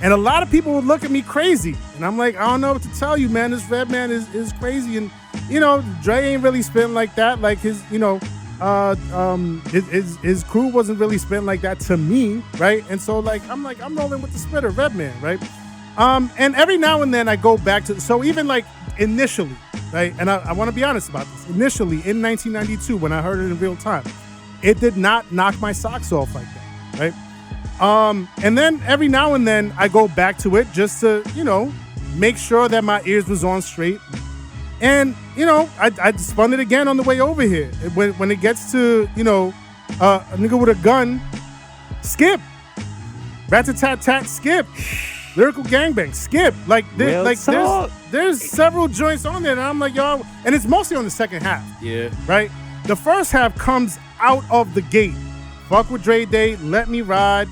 And a lot of people would look at me crazy. And I'm like, I don't know what to tell you, man. This Redman is crazy. And, you know, Dre ain't really spitting like that. Like his, you know, his crew wasn't really spitting like that to me, right? And so, like, I'm rolling with the spitter, Redman, right? And every now and then I go back to, so even like initially, right? And I want to be honest about this. Initially, in 1992, when I heard it in real time, it did not knock my socks off like that, right? And then every now and then I go back to it just to, you know, make sure that my ears was on straight. And, you know, I spun it again on the way over here. When it gets to, you know, a nigga with a gun, skip. Rat-a-tat-tat, skip. Lyrical Gangbang, skip. Like, there's several joints on there, and I'm like, yo, and it's mostly on the second half. Yeah. Right? The first half comes out of the gate. Fuck with Dre Day, Let Me Ride,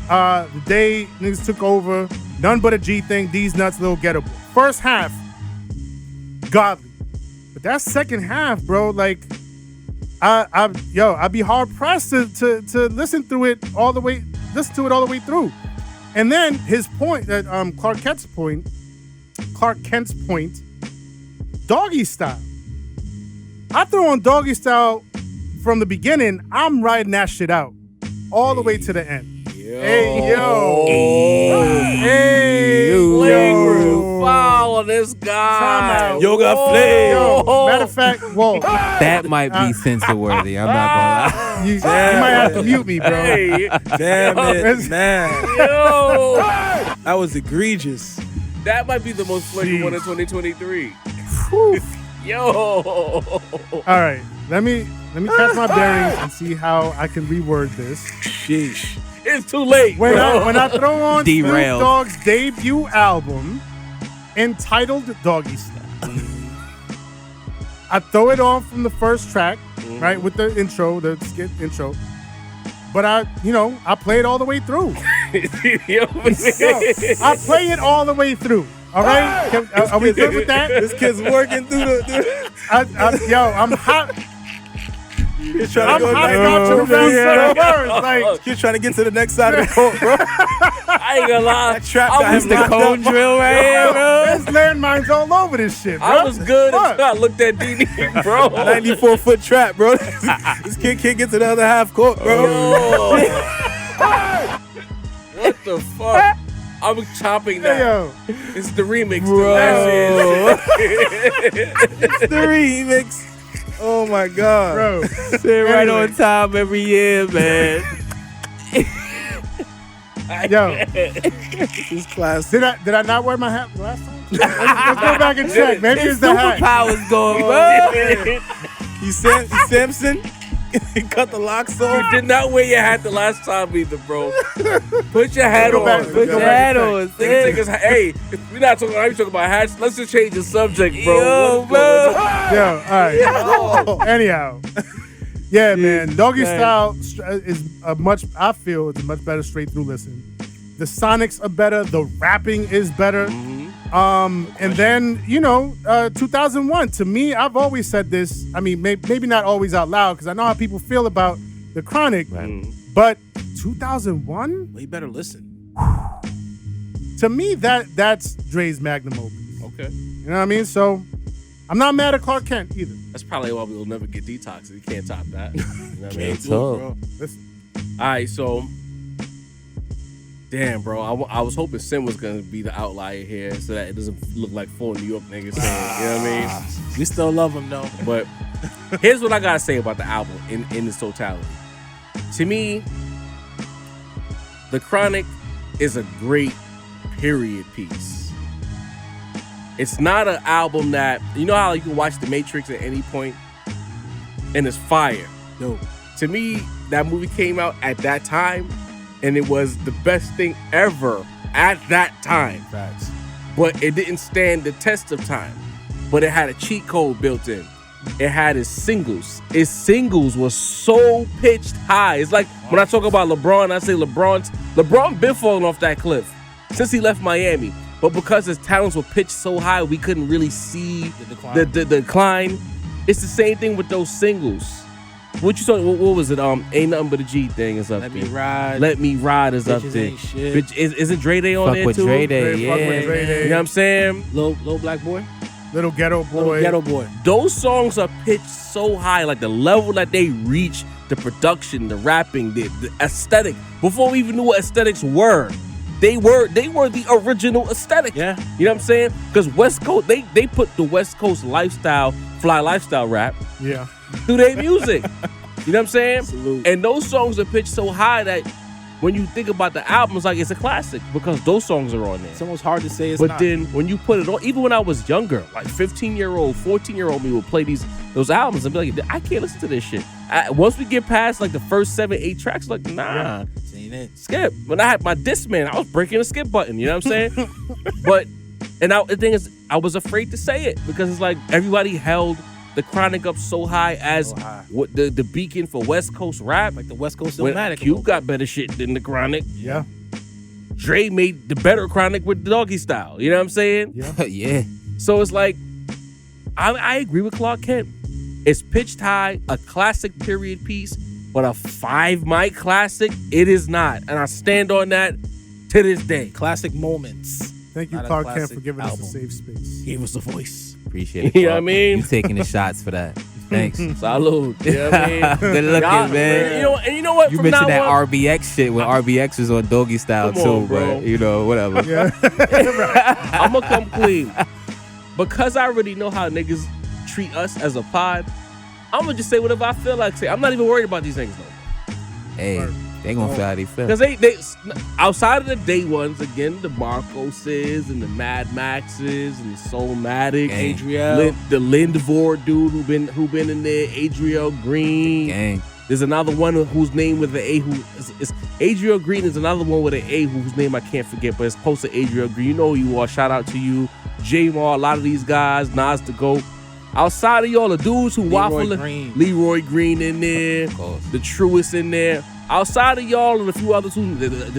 the day niggas took over, None But a G Thing, These Nuts, Little Gettable. First half, godly. But that second half, bro, like, I'd be hard pressed to listen to it all the way through. And then his point, that Clark Kent's point, Doggy Style. I throw on Doggy Style from the beginning. I'm riding that shit out all the way to the end. Hey, yo. Hey, yo. Follow this guy. Yoga Flay. Yo, matter of fact, whoa. That might be censor worthy. I'm not gonna lie. You might have to mute me, bro. Hey. Damn it, man. Yo. That was egregious. That might be the most flagrant one in 2023. Yo. All right, let me catch my bearings and see how I can reword this. Sheesh. It's too late, When bro. I throw on Snoop Derailed. Dogg's debut album entitled Doggy Style, I throw it on from the first track, right, with the intro, the skit intro. But I play it all the way through. Yo, I play it all the way through. All right, are we good with that? This kid's working through the. I'm hot. You're trying to go I got you around certain words. Like, You're trying to get to the next side of the court, bro. I ain't gonna lie. That trap I got was him the locked cone up. drill right here, bro. there's landmines all over this shit, bro. I was good Fuck. until I looked at Diddy, bro. 94-foot trap, bro. This kid can't get to the other half court, bro. What the fuck? I'm chopping that. Hey, yo. It's the remix, Bro. bro. It's the remix. Oh my god, Bro. Sit right on time every year, man. Yo, this is classic. did I not wear my hat last time? Let's go back and check. Maybe it's the hat. Superpowers going, bro. You Samson? He cut the locks off. You did not wear your hat the last time either, bro. Put your hat Go on. back- Put go your back hat and on. Niggas, hey, we're not talking. I'm talking about hats. Let's just change the subject, bro. Yo, What is bro. Yo, all right. Anyhow, yeah, man. Doggy Style is a much. I feel it's a much better straight through listen. The sonics are better. The rapping is better. And then 2001. To me, I've always said this. I mean, maybe not always out loud because I know how people feel about the Chronic. But 2001, Well, you better listen. to me, that's Dre's magnum opus. Okay. You know what I mean? So I'm not mad at Clark Kent either. That's probably why we'll never get detoxed. You can't top that. You know what I mean? Can't talk. Bro. Listen, All right, so damn, bro. I was hoping Sim was gonna be the outlier here, so that it doesn't look like 4 New York niggas saying, you know what I mean? We still love him though. But here's what I gotta say about the album in its totality. To me, The Chronic is a great period piece. It's not an album that, you know how you can watch The Matrix at any point and it's fire. Yo, To me, that movie came out at that time and it was the best thing ever at that time. facts. But it didn't stand the test of time. But it had a cheat code built in. It had its singles. Its singles was so pitched high. It's like when I talk about LeBron, I say LeBron been falling off that cliff since he left Miami. But because his talents were pitched so high, we couldn't really see the decline. It's the same thing with those singles. What you saw? What was it? Ain't nothing but a G thing is up Let there. Me Ride. Let Me Ride is up Bitches there. Ain't Shit. Bitch, isn't Dre Day on Fuck there with too? Dre Day, Fuck with yeah. Dre Day. You know what I'm saying? Little black boy. Little Ghetto Boy. Little ghetto boy. Those songs are pitched so high, like the level that they reach, the production, the rapping, the aesthetic. Before we even knew what aesthetics were, they were the original aesthetic. Yeah. You know what I'm saying? Because West Coast, they put the West Coast lifestyle, fly lifestyle rap Yeah. through their music. You know what I'm saying? Salute. And those songs are pitched so high that when you think about the album, it's like it's a classic because those songs are on there. It's almost hard to say it's But not. then when you put it on, even when I was younger, like 15-year-old, 14-year-old me would play those albums and be like, I can't listen to this shit. Once we get past like the first 7-8 tracks, like nah, This ain't it. skip. When I had my Discman, I was breaking the skip button. You know what I'm saying? But the thing is, I was afraid to say it because it's like everybody held The Chronic up so high as So high. what the beacon for West Coast rap. Like the West Coast When Illmatic. Cube got better shit than The Chronic. Yeah. Dre made the better Chronic with the Doggy Style. You know what I'm saying? Yeah. Yeah. So it's like, I agree with Clark Kent. It's pitched high, a classic period piece, but a 5 mic classic, it is not. And I stand on that to this day. Classic moments. Thank you, Not a Clark Kent, classic for giving album. us a safe space. Give us a voice. Appreciate it. You know what I Clark. mean? You taking the shots for that. Thanks. Salud. You know what I mean? Good looking, Y'all- man. You know what? You From mentioned now that on, RBX shit when RBX was on Doggy Style Come too, on, bro. but you know, whatever. Yeah. I'm gonna come clean. Because I already know how niggas treat us as a pod, I'm gonna just say whatever I feel like say. I'm not even worried about these niggas no more. Hey, they gonna feel how they feel. Because they outside of the day ones, again, the Marcoses and the Mad Maxes and the Soulmatic, Gang. Adriel. the Lindvor dude who been in there, Adriel Green. Gang. There's another one whose name with the A who is Adriel Green. Is another one with an A whose name I can't forget, but it's close to Adriel Green. You know who you are. Shout out to you, J-Mar, a lot of these guys, Nas the GOAT. Outside of y'all, the dudes who waffle, Green. Leroy Green in there, Of course. the Truest in there. outside of y'all and a few others who,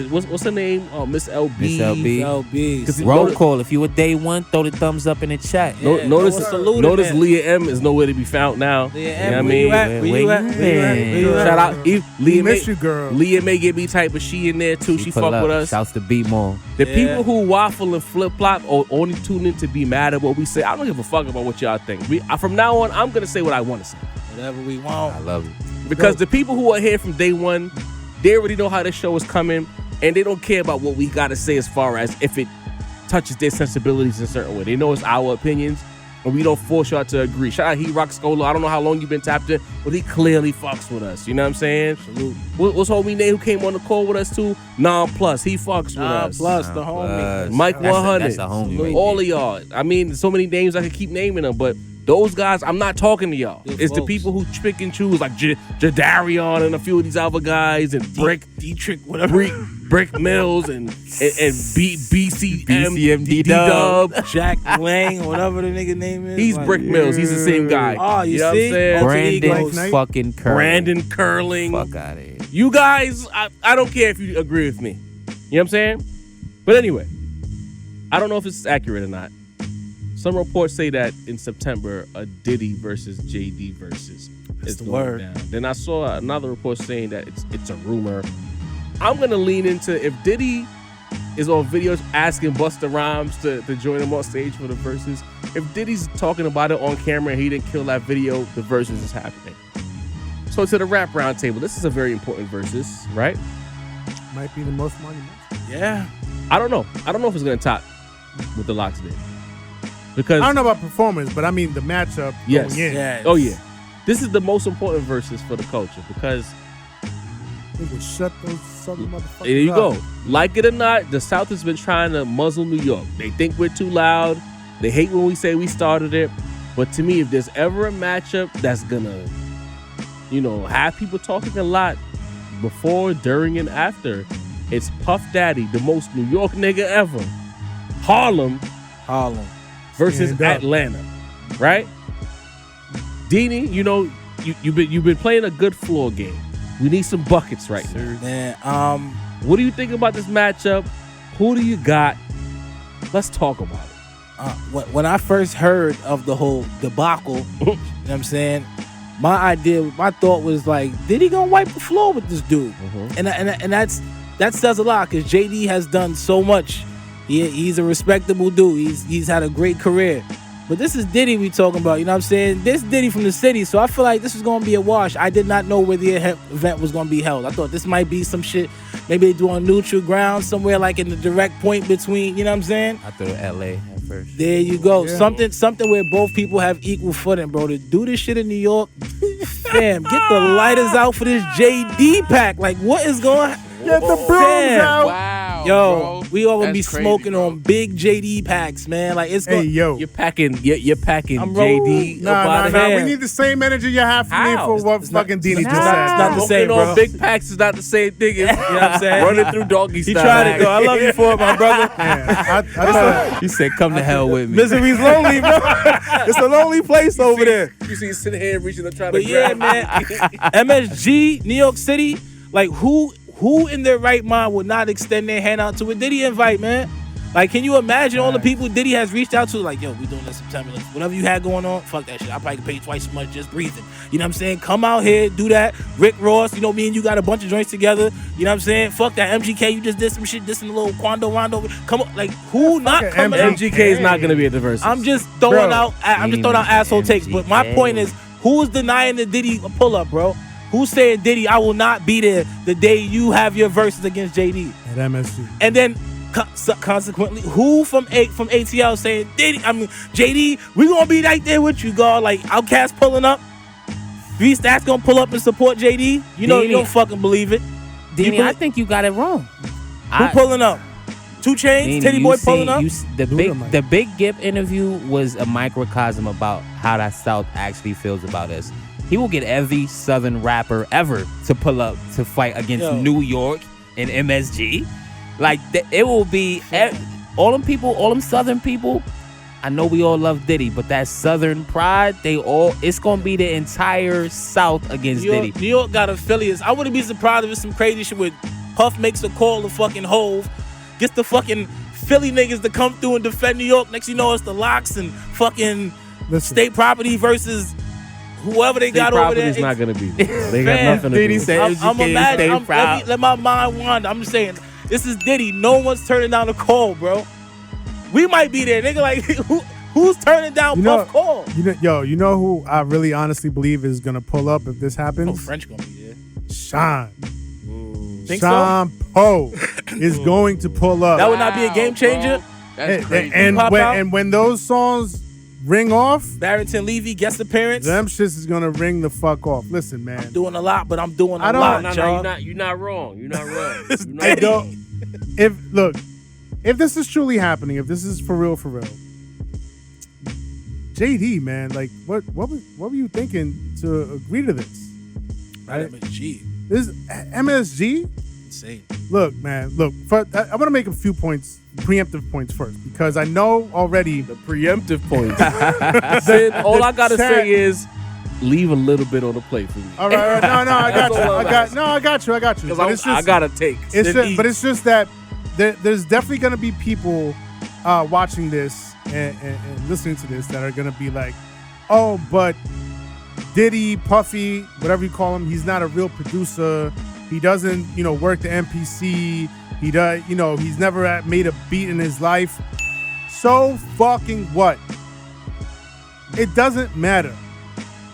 what's her name? Miss LB. Miss LB. LB. Roll call. If you a day one, throw the thumbs up in the chat. Notice Leah M is nowhere to be found now. Leah You know M, what I where mean? you at? Where you at? Shout out Leah miss May. you, girl. Leah May get me type, but she in there too. She pull fuck up. with us. Shouts to B more. The people who waffle and flip flop or only tune in to be mad at what we say, I don't give a fuck about what y'all think. From now on, I'm gonna say what I want to say. Whatever we want. I love it. Because the people who are here from day one, they already know how this show is coming, and they don't care about what we gotta say as far as if it touches their sensibilities in a certain way. They know it's our opinions, and we don't force y'all to agree. Shout out He Rock Scholar. I don't know how long you've been tapped in, but he clearly fucks with us. You know what I'm saying? Salute. What's homie name who came on the call with us too? Non Plus. He fucks with us. Plus the homie. Mike 100. That's a homie. All of y'all. I mean, so many names I could keep naming them, but those guys, I'm not talking to y'all. Good it's the folks. people who pick and choose, like Jadarion and a few of these other guys, and Dietrich, whatever. Brick Mills and BCM BCM D-Dub. Jack Lang, whatever the nigga name is. He's like, Brick Mills. He's the same guy. Oh, you know see? what I'm saying? Brandon Knight. fucking Curling. Brandon Curling. Fuck out of here. You guys, I don't care if you agree with me. You know what I'm saying? But anyway, I don't know if it's accurate or not. Some reports say that in September, a Diddy versus JD versus is the going word. down. Then I saw another report saying that it's a rumor. I'm gonna lean into if Diddy is on videos asking Busta Rhymes to join him on stage for the verses. If Diddy's talking about it on camera and he didn't kill that video, the verses is happening. So to the rap roundtable, this is a very important versus, right? Might be the most monumental. Yeah. I don't know. I don't know if it's gonna top what the Locks did. Because I don't know about performance, but I mean the matchup yes. going in. Yes. Oh yeah. This is the most important verses for the culture because They would shut those southern motherfuckers there you up. go. Like it or not, the South has been trying to muzzle New York. They think we're too loud. They hate when we say we started it. But to me, if there's ever a matchup that's gonna, have people talking a lot before, during, and after, it's Puff Daddy, the most New York nigga ever. Harlem versus Stand up. Atlanta, right? Deanie, you've been playing a good floor game. We need some buckets right now. Man, What do you think about this matchup? Who do you got? Let's talk about it. when I first heard of the whole debacle, you know what I'm saying? My thought was like, did he gonna wipe the floor with this dude? And that says a lot because JD has done so much. He's a respectable dude. He's had a great career. But this is Diddy we talking about, you know what I'm saying? This Diddy from the city, so I feel like this is going to be a wash. I did not know where the event was going to be held. I thought this might be some shit, maybe they do on neutral ground, somewhere like in the direct point between, you know what I'm saying? I thought LA at first. There you go. Yeah. Something where both people have equal footing, bro. To do this shit in New York, fam, get the lighters out for this JD pack. Like, what is going on? Get the brooms out. Wow. Yo, bro. we all gonna be That's crazy, smoking bro. on big JD packs, man. Like it's Hey, going. yo. You're packing I'm JD up out of Nah. here. We need the same energy you have for me How? for what fucking Deanie just it's said. not the Smoking same, bro. on big packs is not the same thing as, you know what I'm saying? Running through doggy He style. tried it though. I love you for it, my brother. I thought He said, come to hell with me. Misery's lonely, bro. It's a lonely place over there. You see, sitting here reaching up trying But to yeah, grab man, MSG, New York City, like who in their right mind would not extend their hand out to a Diddy invite, man? Like, can you imagine all the people Diddy has reached out to? Like, yo, we doing this September. Like, whatever you had going on, fuck that shit. I probably could pay twice as much just breathing. You know what I'm saying? Come out here, do that. Rick Ross, me and you got a bunch of joints together. You know what I'm saying? Fuck that MGK. You just did some shit, this in a little Quando Rondo. Come on, like, who not fucking coming out? MGK is not going to be at the verse. I'm just throwing Bro. out asshole takes. But my MGK. point is, who is denying the Diddy pull up, bro? Who's saying, Diddy, I will not be there the day you have your verses against JD? at MSG. And then consequently, who from ATL saying, JD, we gonna be right there with you, God. Like Outkast pulling up, V-Stats gonna pull up and support JD. You know, you Diddy. don't fucking believe it. Diddy, I think you got it wrong. Who pulling up? 2 Chainz, Titty Boy pulling up. The Big Gip interview was a microcosm about how that South actually feels about us. He will get every Southern rapper ever to pull up to fight against Yo. New York and MSG. Like it will be all them people, all them Southern people. I know we all love Diddy, but that Southern pride, it's gonna be the entire South against Diddy. New York got affiliates. I wouldn't be surprised if it's some crazy shit with Puff makes a call to fucking Hove, gets the fucking Philly niggas to come through and defend New York. Next you know it's the Locks and fucking State Property versus whoever they got over there. It's not gonna be there. They got nothing to Diddy do. said I'm imagining. Let my mind wander. I'm just saying, this is Diddy. No one's turning down a call, bro. We might be there, nigga. Like, who's turning down Puff call? You know who I really honestly believe is gonna pull up if this happens? Oh, French gonna be there. Sean. Think Sean so? Poe is going to pull up. That would not be a game changer. Bro. That's crazy. And when those songs ring off, Barrington Levy guest appearance. them shits is gonna ring the fuck off. Listen, man. I'm doing a lot, but I'm doing a I don't- lot, No, y'all. you're not wrong. You're not wrong. It's You're I not don't. If this is truly happening, if this is for real, JD, man, like what were you thinking to agree to this? MSG. This is MSG. Insane. Look, man. I'm gonna make a few points, preemptive points first, because I know already. the preemptive points. Sid, all I gotta say is leave a little bit on the plate for me. All right. No, I got That's you. all I'm asking. I got you. Because I gotta take. It's just that there's definitely gonna be people watching this and listening to this that are gonna be like, oh, but Diddy, Puffy, whatever you call him, he's not a real producer. He doesn't, work the MPC. He does, he's never made a beat in his life. So fucking what? It doesn't matter.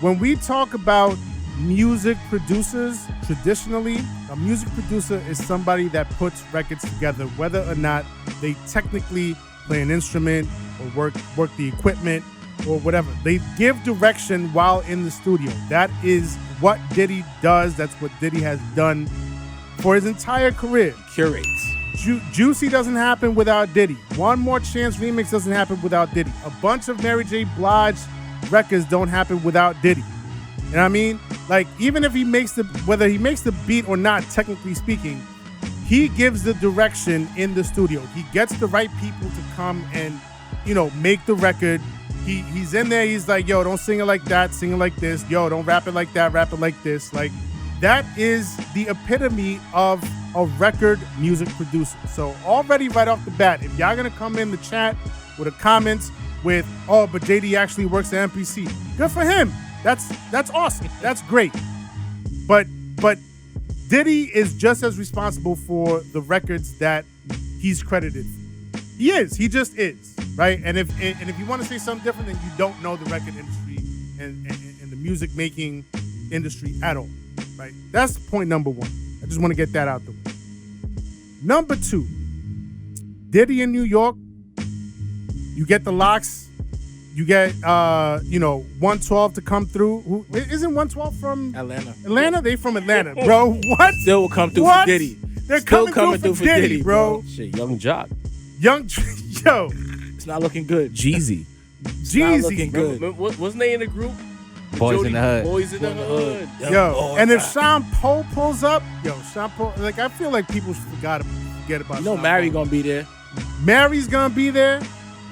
When we talk about music producers, traditionally, a music producer is somebody that puts records together, whether or not they technically play an instrument or work the equipment or whatever. They give direction while in the studio. That is what Diddy does. That's what Diddy has done for his entire career. Curates. Juicy doesn't happen without Diddy. One More Chance remix doesn't happen without Diddy. A bunch of Mary J. Blige records don't happen without Diddy. You know what I mean? Like, even if whether he makes the beat or not, technically speaking, he gives the direction in the studio. He gets the right people to come and, make the record. He's in there. He's like, yo, don't sing it like that. Sing it like this. Yo, don't rap it like that. Rap it like this. Like, that is the epitome of a record music producer. So already right off the bat, if y'all gonna come in the chat with a comments with, oh, but JD actually works at MPC, good for him. That's awesome. That's great. But Diddy is just as responsible for the records that he's credited for. He is. He just is, right? And if you want to say something different, then you don't know the record industry and the music making industry at all, right? That's point number one. I just want to get that out the way. Number two, Diddy in New York. You get the Locks. You get 112 to come through. Isn't 112 from Atlanta? Atlanta? They from Atlanta, bro. What? Still will come through What? for Diddy. They're Still coming through for Diddy, bro. Shit, Young Jock. Yo, It's not looking good. Jeezy. Jeezy, looking bro. good. What's the name in the group? Boys in the Hood. Boys in the Hood. Yo, and if Sean Poe pulls up, Sean Poe, like, I feel like people forget about. You know Sean Mary Poe. gonna be there. Mary's gonna be there.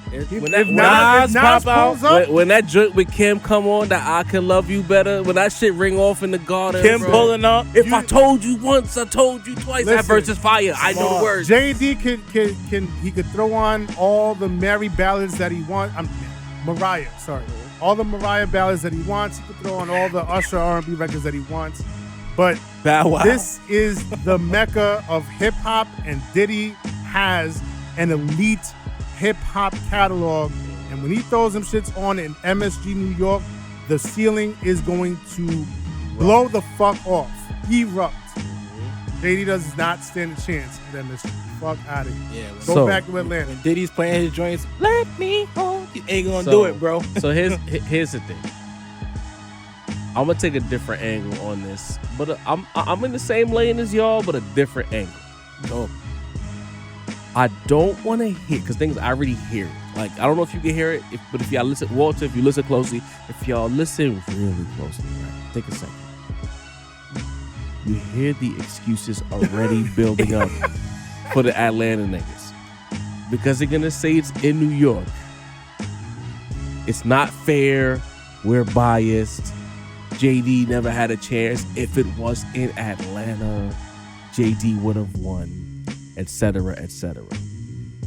When If Nas pop out, pulls up, when that joint with Kim come on, that I Can Love You Better, when that shit ring off in the garden, Kim bro. pulling up. If I told you once, I told you twice. That Listen, verse is fire. I know the words. JD could throw on all the Mary ballads that he wants. Mariah, sorry. All the Mariah ballads that he wants. He could throw on all the Usher R&B records that he wants. But Bow Wow. this is the mecca of hip hop, and Diddy has an elite hip hop catalog. And when he throws them shits on in MSG New York, the ceiling is going to blow the fuck off. Erupt. JD does not stand a chance at MSG. Fuck out of here. Yeah, Go back to Atlanta. when Diddy's playing his joints, let me hold you. Ain't gonna So- do it, bro. So here's the thing. I'm gonna take a different angle on this, but I'm in the same lane as y'all, but a different angle. Go. I don't want to hear, because things I already hear it. Like, I don't know if you can hear it, but if y'all listen, Walter, if you listen closely, if y'all listen really closely, right? Take a second. You hear the excuses already building up for the Atlanta niggas, because they're gonna say it's in New York. It's not fair. We're biased. JD never had a chance. If it was in Atlanta, JD would have won, etc., etc.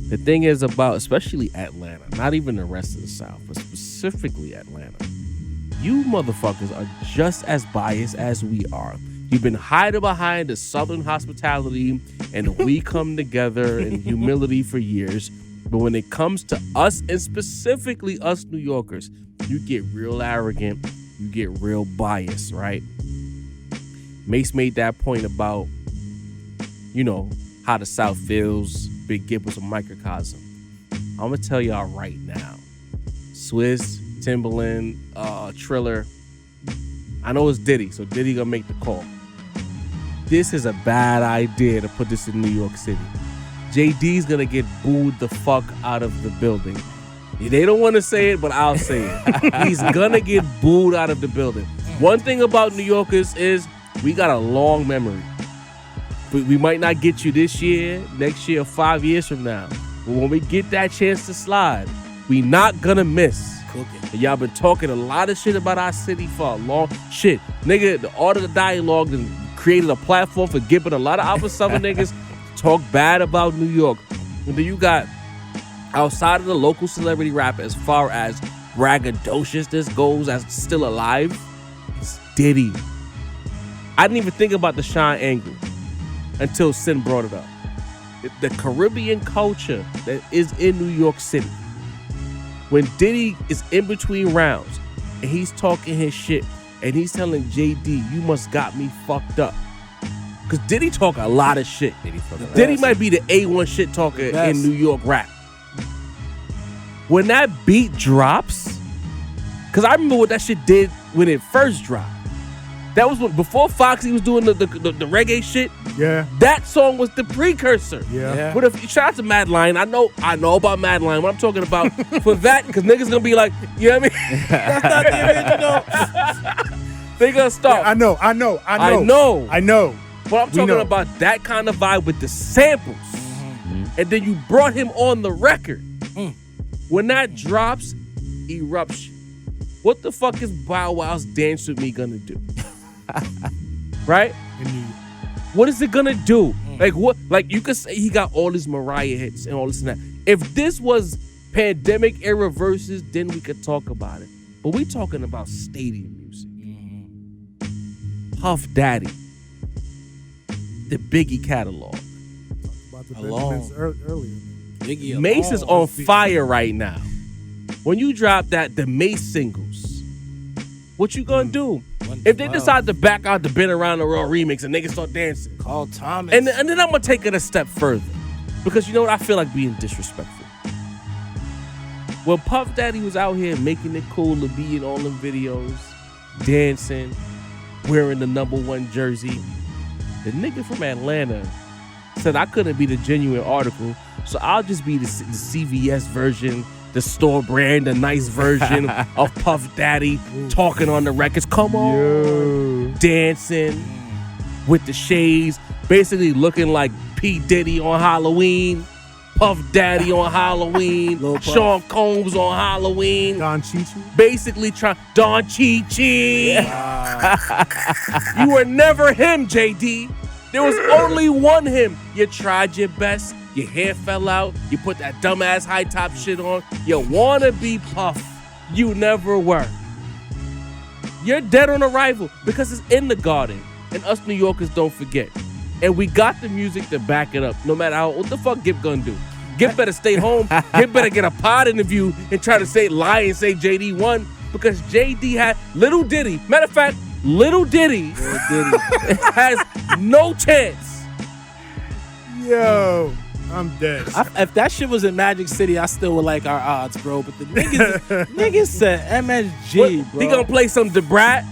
The thing is about, especially Atlanta, not even the rest of the South, but specifically Atlanta, you motherfuckers are just as biased as we are. You've been hiding behind the Southern hospitality and we come together in humility for years. But when it comes to us, and specifically us New Yorkers, you get real arrogant, you get real biased, right? Mase made that point about, you know, how the South feels. Big Gip was a microcosm. I'm gonna tell y'all right now, Swizz, Timbaland, Triller, I know it's Diddy, so Diddy gonna make the call. This is a bad idea to put this in New York City. JD's gonna get booed the fuck out of the building. They don't want to say it, but I'll say it. He's gonna get booed out of the building. One thing about New Yorkers is we got a long memory. We might not get you this year, next year, 5 years from now. But when we get that chance to slide, we not gonna miss. And y'all been talking a lot of shit about our city for a long shit. Nigga, the Art of the Dialogue and created a platform for giving a lot of Alpha Southern niggas talk bad about New York. And then you got, outside of the local celebrity rapper, as far as braggadocious this goes, as still alive, it's Diddy. I didn't even think about the Shine angle until Sin brought it up. The Caribbean culture that is in New York City. When Diddy is in between rounds and he's talking his shit and he's telling JD, you must got me fucked up. Because Diddy talk a lot of shit. Diddy might be the A1 shit talker in New York rap. When that beat drops, because I remember what that shit did when it first dropped. That was when, before Foxy was doing the reggae shit. Yeah. That song was the precursor. Yeah. But if shout out to Mad Lion, I know about Mad Lion. What I'm talking about for that, because niggas gonna be like, you know what I mean? That's not the original. They gonna stop. Yeah, I know. But I'm talking about that kind of vibe with the samples. And then you brought him on the record. When that drops, eruption. What the fuck is Bow Wow's Dance With Me gonna do? Right? What is it gonna do? Like what? Like you could say he got all these Mariah hits and all this and that. If this was pandemic era versus, then we could talk about it. But we talking about stadium music. Puff Daddy, the Biggie catalog. Biggie Mase is on fire right now. When you drop that, the Mase singles, what you gonna do? If they decide to back out the Been Around the World remix and niggas start dancing, call Thomas. And then I'm gonna take it a step further, because you know what? I feel like being disrespectful. When Puff Daddy was out here making it cool to be in all them videos, dancing, wearing the #1 jersey, the nigga from Atlanta said I couldn't be the genuine article, so I'll just be the CVS version, the store brand, the nice version of Puff Daddy talking on the records. Come on, dancing with the shades, basically looking like P. Diddy on Halloween, Puff Daddy on Halloween, Sean Combs on Halloween, Don Chi-Chi, basically Don Chi-Chi. You were never him, JD. There was only one him. You tried your best. Your hair fell out. You put that dumbass high top shit on. You wanna be Puff. You never were. You're dead on arrival because it's in the garden. And us New Yorkers don't forget. And we got the music to back it up. No matter what the fuck Gip gonna do. Gip better stay home. Gip better get a pod interview and try to lie and say JD won, because JD had Little Diddy. Matter of fact, Little Diddy has no chance. Yo, I'm dead. If that shit was in Magic City, I still would like our odds, bro. But the niggas said MSG, bro. He gonna play some DeBrat.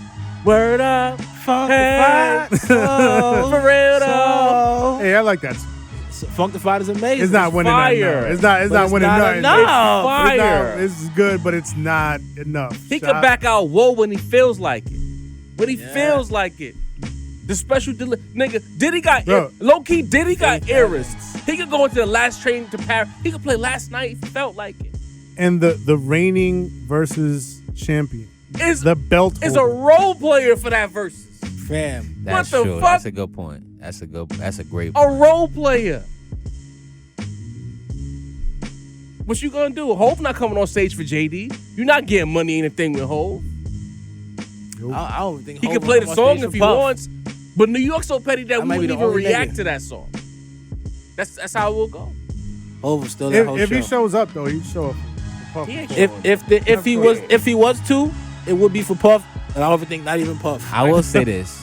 Word up, Funkified. For real though. Hey, I like that. Funkified is amazing. It's not winning fire. nothing. It's not winning nothing. It's fire. This is good, but it's not enough. He can back out Whoa when he feels like it. When he feels like it. The special nigga, Diddy got low key. Diddy got eras. He could go into the last train to Paris. He could play Last Night if he felt like it. and the reigning versus champion. The belt is a role player for that versus. Fam. That's what the true. fuck? That's a good point. That's a great A point. role player. What you gonna do? Hov not coming on stage for JD. You're not getting money in the thing with Hov. I don't think He Hov can will play the come on song stage if for he Puff. wants, but New York's so petty that That we might be wouldn't the even only react nigga. to that song. That's how it will go. Hov was still that whole If show. he shows up though, he'd show up. For Puff. He ain't If he was to, it would be for Puff, and I don't think not even Puff. I will say this.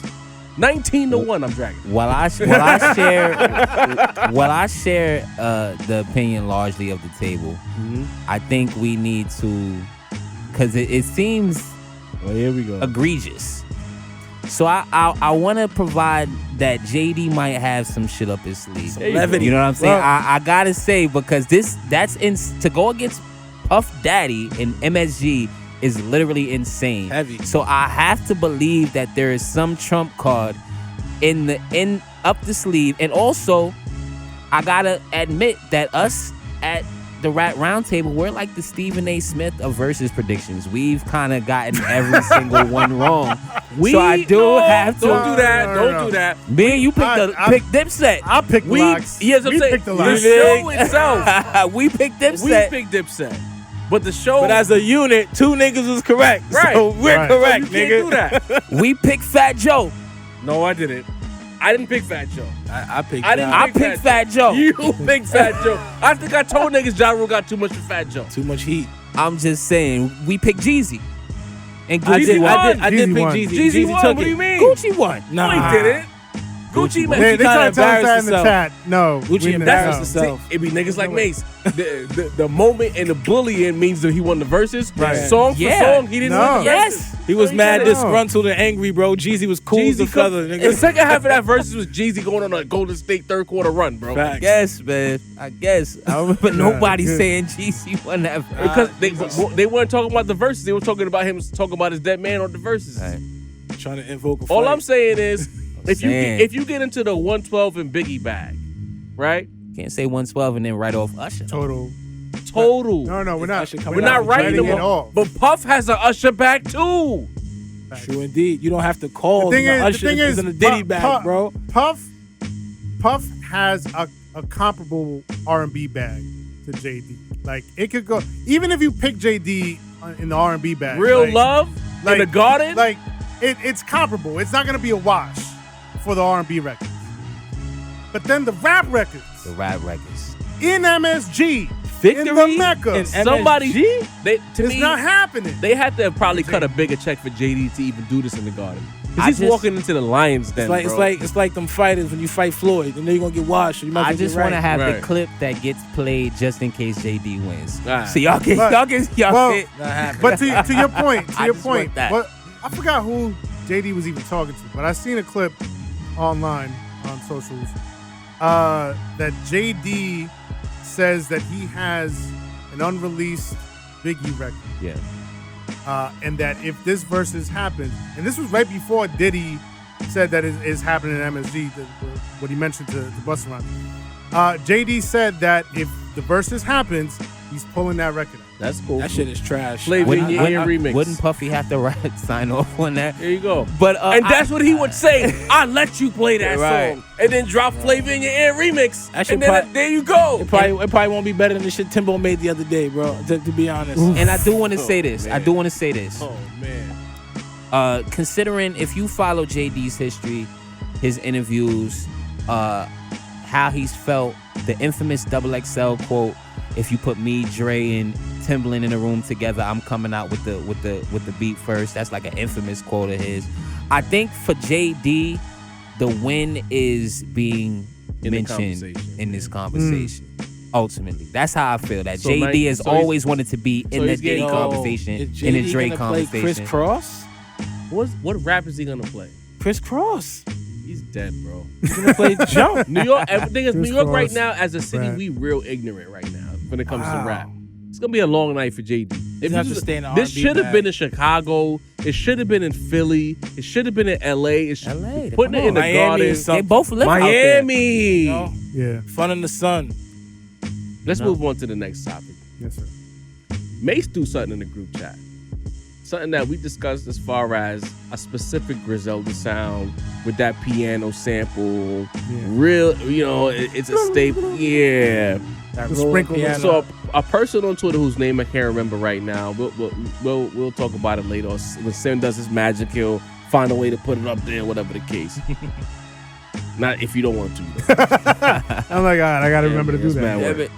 19-1, I'm dragging. While I share the opinion largely of the table, I think we need to, because it seems here we go. egregious. So I want to provide that JD might have some shit up his sleeve. levity. You know what I'm saying? Well, I gotta say, because to go against Puff Daddy and MSG is literally insane. Heavy. So I have to believe that there is some trump card in up the sleeve, and also I gotta admit that us at the Rap Roundtable, we're like the Stephen A. Smith of versus predictions. We've kind of gotten every single one wrong. So I have to. Don't do that. No. Don't do that. Me and you pick Dipset. I picked We, locks. yes, I'm We saying picked the the locks. show itself. We picked We Dipset. picked Dipset, but the show. But as a unit, two niggas was correct. Right. So we're Right. correct, you can't nigga. do that. We picked Fat Joe. No, I didn't. I didn't pick Fat Joe. I picked I didn't I picked Fat Joe. You picked Fat Joe. I think I told niggas Ja Rule got too much for Fat Joe. too much heat. I'm just saying, we picked Jeezy. And I Gucci did- won. I did Jeezy pick won. Jeezy. Jeezy won. took What do it. you mean? Gucci won. No, he didn't. Gucci man. They kinda try to tell us that in embarrassed the herself. chat. No, Gucci we embarrassed no. herself. It be niggas like Mase. The moment and the bullying means that he won the verses. Right. Song for Yeah. song, he didn't No. win the verses. Yes. He was No, mad didn't. disgruntled and angry, bro. Jeezy was cool as a Jeezy feather, The nigga. second half of that verses was Jeezy going on a Golden State third quarter run, bro. Facts. Yes, man. I guess. I remember nobody good. saying Jeezy won that. Because they weren't talking about the verses. They were talking about him talking about his dead man on the verses. Right. Trying to invoke a All fight. I'm saying is, if saying. you get into the 112 and Biggie bag, right? Can't say 112 and then write off Usher. Total. Total. No, we're not. Usher coming We're not writing writing them it off. off. But Puff has an Usher bag too. True indeed. You don't have to call The thing is, Usher is in a Diddy bag, bro. Puff has a comparable R&B bag to JD. Like it could go even if you pick JD in the R&B bag. Real like, Love in the Garden. Like it's comparable. It's not gonna be a wash for the R&B records. But then the rap records The rap records. in MSG Victory in the Mecca. and Somebody, MSG? to It's me, not happening. they had to probably cut a bigger check for JD to even do this in the Garden. I Because he's just- walking into the Lions Den, It's like them fighters when you fight Floyd. You know you're gonna get washed. So you might I as well just get want to right. have Right. the clip that gets played just in case JD wins. Right. So y'all get, But- y'all get, y'all well, get. Not happening. But to your point, I just want that. But I forgot who JD was even talking to, but I seen a clip online on socials that JD says that he has an unreleased Biggie record. Yeah. And that if this versus happens, and this was right before Diddy said that it is happening in MSG, what he mentioned to Busta Rhymes. JD said that if the versus happens, he's pulling that record out. That's cool. That shit is trash. Flavor in your ear remix. Wouldn't Puffy have to sign off on that? There you go. But And that's what he would say. I let you play that Right. song, and then drop Flavor in Your Ear remix, That shit and then probably- there you go. It probably won't be better than the shit Timbo made the other day, bro. To be honest. And I do want to say this. I man. do want to say this. Oh man. Considering if you follow JD's history, his interviews, how he's felt, the infamous XXL quote, "If you put me, Dre, and Timbaland in a room together, I'm coming out with the beat first." That's like an infamous quote of his. I think for JD, the win is being In the mentioned conversation. in this conversation. Ultimately, that's how I feel. That So, JD like, has so he's- always wanted to be in so the he's Diddy getting- conversation, Is in the JD Dre gonna play conversation. Chris Cross? What rap is he gonna play? Chris Cross. He's dead, bro. He's gonna play Jump. New York. Everything is New Chris York right Cross, now. As a city, rap. we real ignorant right now when it comes Wow. to rap. It's gonna be a long night for JD. If have you- to stay in the this R&B should have bag. been in Chicago. It should have been in Philly. It should have been in LA. It should, LA, putting come it in the on. Miami Garden. is something. They both live out there. Miami. You know? Yeah. Fun in the sun. Let's move on to the next topic. Yes, sir. Mase threw something in the group chat. Something that we discussed as far as a specific Griselda sound with that piano sample. Real, it's a staple. Yeah. That The roll sprinkle. piano. So a person on Twitter whose name I can't remember right now. We'll talk about it later. When Sim does his magic, he'll find a way to put it up there, whatever the case. Not if you don't want to. I'm like, all right, I got to remember to do it's that. mad work.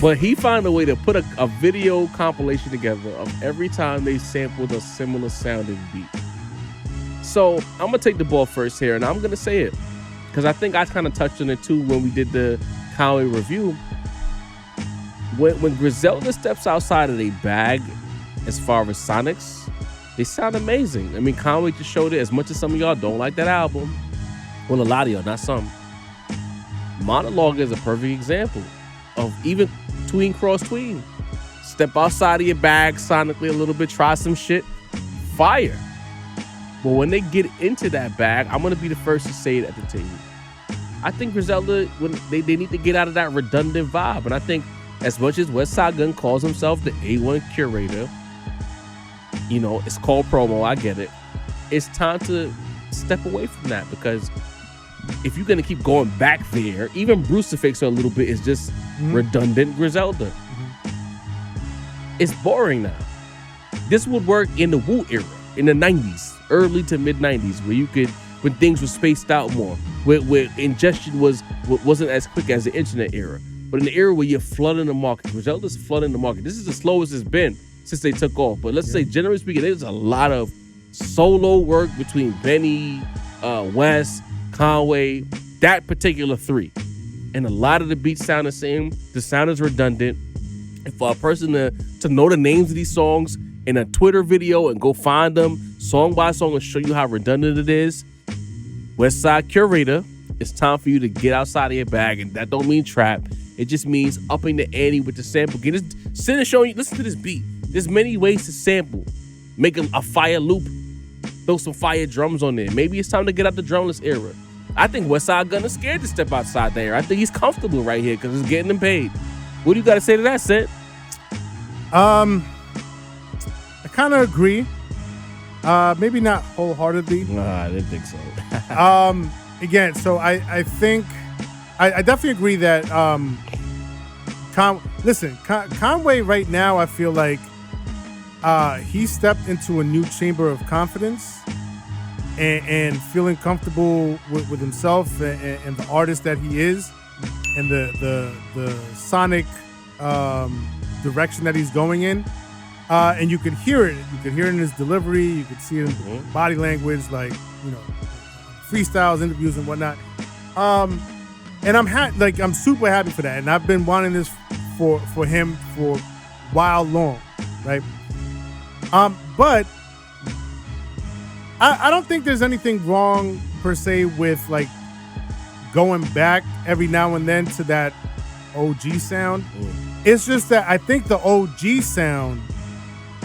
But he found a way to put a video compilation together of every time they sampled a similar sounding beat. So I'm gonna take the ball first here, and I'm gonna say it because I think I kind of touched on it too when we did the Conway review. When Griselda steps outside of their bag, as far as sonics, they sound amazing. I mean, Conway just showed it. As much as some of y'all don't like that album, well, a lot of y'all, not some. Monologue is a perfect example of even cross tween. Step outside of your bag sonically a little bit, try some shit, fire. But when they get into that bag, I'm gonna be the first to say it at the table. I think Griselda, when they need to get out of that redundant vibe. And I think as much as Westside Gunn calls himself the A1 curator, it's called promo, I get it. It's time to step away from that, because if you're gonna keep going back there, even Brucifix a little bit is just redundant Griselda. It's boring now. This would work in the Wu era, in the 90s, early to mid 90s, when things were spaced out more, where ingestion wasn't as quick as the internet era. But in the era where you're flooding the market, Griselda's flooding the market. This is the slowest it's been since they took off. But let's say, generally speaking, there's a lot of solo work between Benny, West, Conway, that particular three. And a lot of the beats sound the same. The sound is redundant. And for a person to know the names of these songs in a Twitter video and go find them song by song and show you how redundant it is, Westside Curator, it's time for you to get outside of your bag. And that don't mean trap. It just means upping the ante with the sample. Sitting and showing you, listen to this beat. There's many ways to sample. Make a fire loop. Throw some fire drums on there. Maybe it's time to get out the drumless era. I think Westside Gunn is scared to step outside there. I think he's comfortable right here because it's getting him paid. What do you got to say to that, Sid? I kind of agree. Maybe not wholeheartedly. Nah, I didn't think so. Again, so I think I definitely agree that Conway right now, I feel like he stepped into a new chamber of confidence and feeling comfortable with himself and the artist that he is and the sonic direction that he's going in. And you could hear it. You could hear it in his delivery. You could see it in the body language, like, freestyles, interviews, and whatnot. And I'm super happy for that. And I've been wanting this for him for a while long, right? But I don't think there's anything wrong per se with like going back every now and then to that OG sound. It's just that I think the OG sound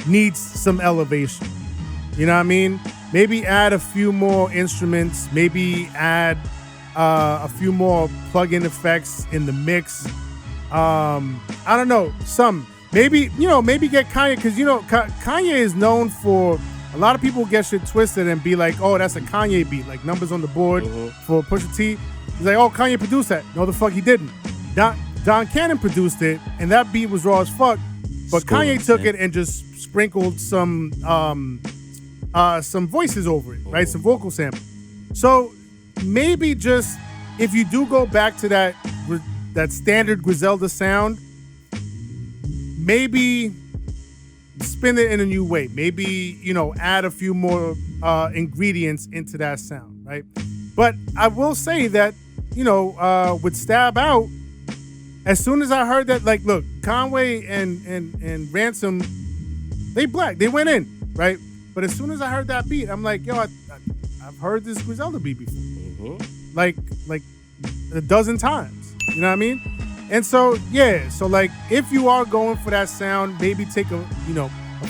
needs some elevation. You know what I mean? Maybe add a few more instruments. Maybe add a few more plug-in effects in the mix. I don't know. Maybe get Kanye, because Kanye is known for, a lot of people get shit twisted and be like, oh, that's a Kanye beat, like Numbers on the Board for Pusha T. He's like, oh, Kanye produced that. No, the fuck he didn't. Don Cannon produced it, and that beat was raw as fuck. But Kanye took it and just sprinkled some voices over it, right? Some vocal sample. So maybe just, if you do go back to that standard Griselda sound, maybe spin it in a new way. Maybe, add a few more ingredients into that sound, right? But I will say that, with Stab Out, as soon as I heard that, like, look, Conway and Ransom, they went in, right? But as soon as I heard that beat, I'm like, yo, I've heard this Griselda beat before. Like a dozen times. You know what I mean? And so, yeah, so like, if you are going for that sound, maybe take a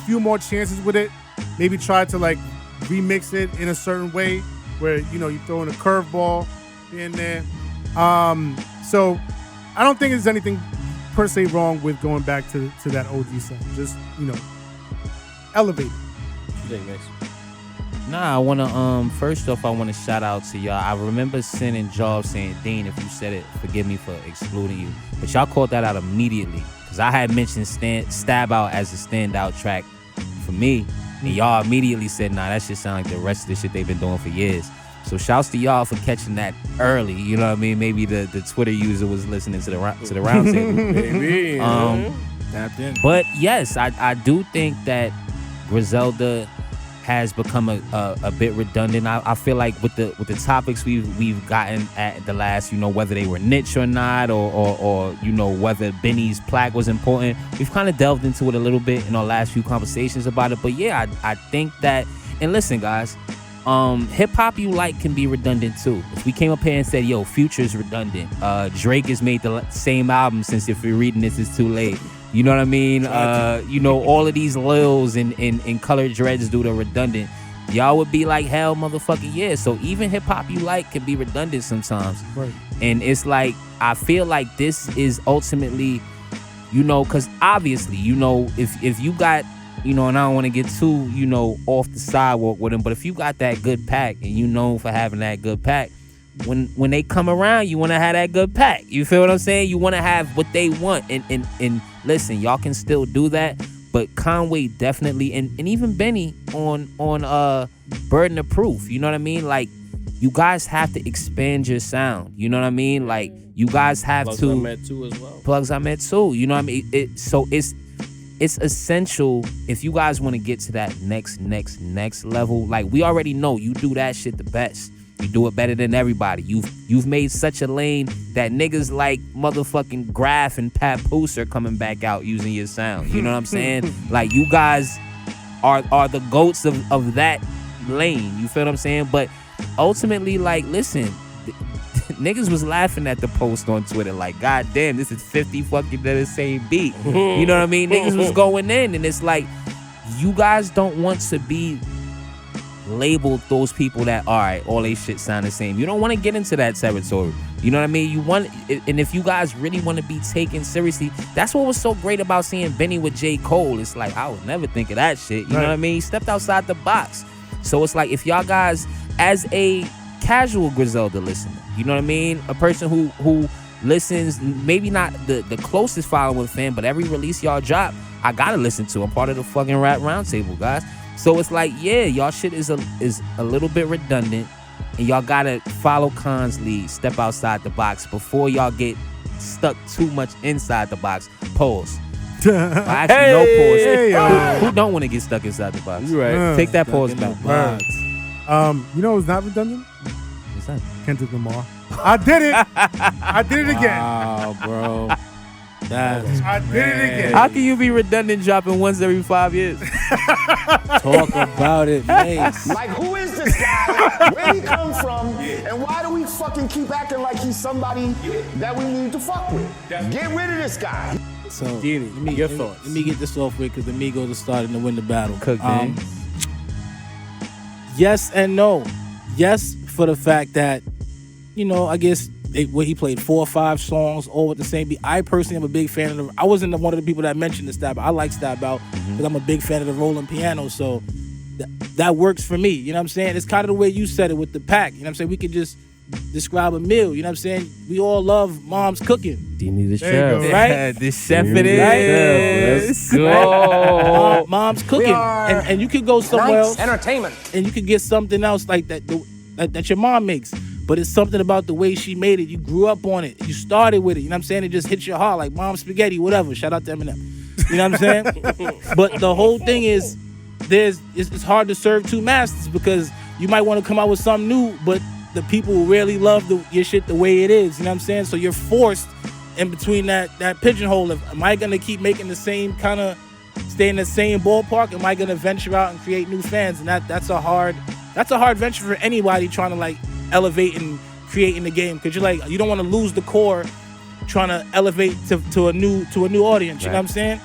few more chances with it. Maybe try to like remix it in a certain way where, you throw in a curveball in there. So I don't think there's anything per se wrong with going back to that OG sound. Just, elevate it. What you think, Mace? Nah, I wanna first off I wanna shout out to y'all. I remember sending Job saying, Dean, if you said it, forgive me for excluding you. But y'all called that out immediately. Cause I had mentioned Stab Out as a standout track for me. And y'all immediately said, nah, that shit sound like the rest of the shit they've been doing for years. So shouts to y'all for catching that early. You know what I mean? Maybe the Twitter user was listening to the roundtable. Maybe. Tapped in. But yes, I do think that Griselda has become a bit redundant. I feel like with the topics we've gotten at the last, whether they were niche or not, or whether Benny's plaque was important, we've kind of delved into it a little bit in our last few conversations about it. But yeah, I think that, and listen, guys, hip hop you like can be redundant too. If we came up here and said, yo, Future is redundant, Drake has made the same album since if you're reading this, it's too late. You know what I mean? All of these Lils and colored dreads do the redundant. Y'all would be like, hell, motherfucking yeah. So even hip hop you like can be redundant sometimes. Right. And it's like, I feel like this is ultimately, because obviously, if you got, and I don't want to get too, off the sidewalk with them, but if you got that good pack and you known for having that good pack, when they come around, you want to have that good pack. You feel what I'm saying? You want to have what they want. And listen, y'all can still do that. But Conway definitely, and even Benny on Burden of Proof. You know what I mean? Like, you guys have to expand your sound. You know what I mean? Like, you guys have Plugs to. I met too as well. Plugs I met too. You know what I mean? So it's essential if you guys want to get to that next level. Like, we already know you do that shit the best. You do it better than everybody. You've made such a lane that niggas like motherfucking Graf and Papoose are coming back out using your sound. You know what I'm saying? Like, you guys are the goats of that lane. You feel what I'm saying? But ultimately, like, listen, niggas was laughing at the post on Twitter like, God damn, this is 50 fucking to the same beat. You know what I mean? Niggas was going in, and it's like, you guys don't want to be labeled those people that, all right, all they shit sound the same. You don't want to get into that territory. You know what I mean? You want, and if you guys really want to be taken seriously, that's what was so great about seeing Benny with J. Cole. It's like, I would never think of that shit. You know what I mean? He stepped outside the box. So it's like, if y'all guys, as a casual Griselda listener, you know what I mean? A person who listens, maybe not the closest following fan, but every release y'all drop, I gotta listen to. I'm part of the fucking Rap Roundtable, guys. So it's like, yeah, y'all shit is a little bit redundant, and y'all gotta follow Khan's lead, step outside the box before y'all get stuck too much inside the box. Pause. Actually, no pause. Who don't want to get stuck inside the box? You right. Take that pause back. You know who's not redundant? What's that? Kendrick Lamar. I did it. I did it again. Wow, bro. I did it again. How can you be redundant dropping once every 5 years? Talk about it, Mase. Like, who is this guy? Where he come from? And why do we fucking keep acting like he's somebody that we need to fuck with? Get rid of this guy. So Diddy, your thoughts. Let me get this off with, because the Migos are starting to win the battle. Cook, man. Yes and no. Yes, for the fact that, I guess he played 4 or 5 songs all with the same beat. I personally am a big fan of I wasn't one of the people that mentioned the Stab Out. I like Stab Out because I'm a big fan of the rolling piano. So that works for me. You know what I'm saying? It's kind of the way you said it with the pack. You know what I'm saying? We could just describe a meal. You know what I'm saying? We all love mom's cooking. Diddy the There you chef. go. Right? The chef it is. Let's go. Mom's cooking. are And you could go somewhere else. Entertainment. And you could get something else like that that your mom makes. But it's something about the way she made it. You grew up on it. You started with it. You know what I'm saying? It just hits your heart like mom's spaghetti, whatever. Shout out to Eminem. You know what I'm saying? But the whole thing is, it's hard to serve 2 masters, because you might want to come out with something new, but the people really love your shit the way it is. You know what I'm saying? So you're forced in between that pigeonhole of, am I going to keep making the same kind of, stay in the same ballpark? Am I going to venture out and create new fans? And that's a hard venture for anybody trying to like elevate and create in the game, because you're like, you don't want to lose the core trying to elevate to a new audience. You know what I'm saying?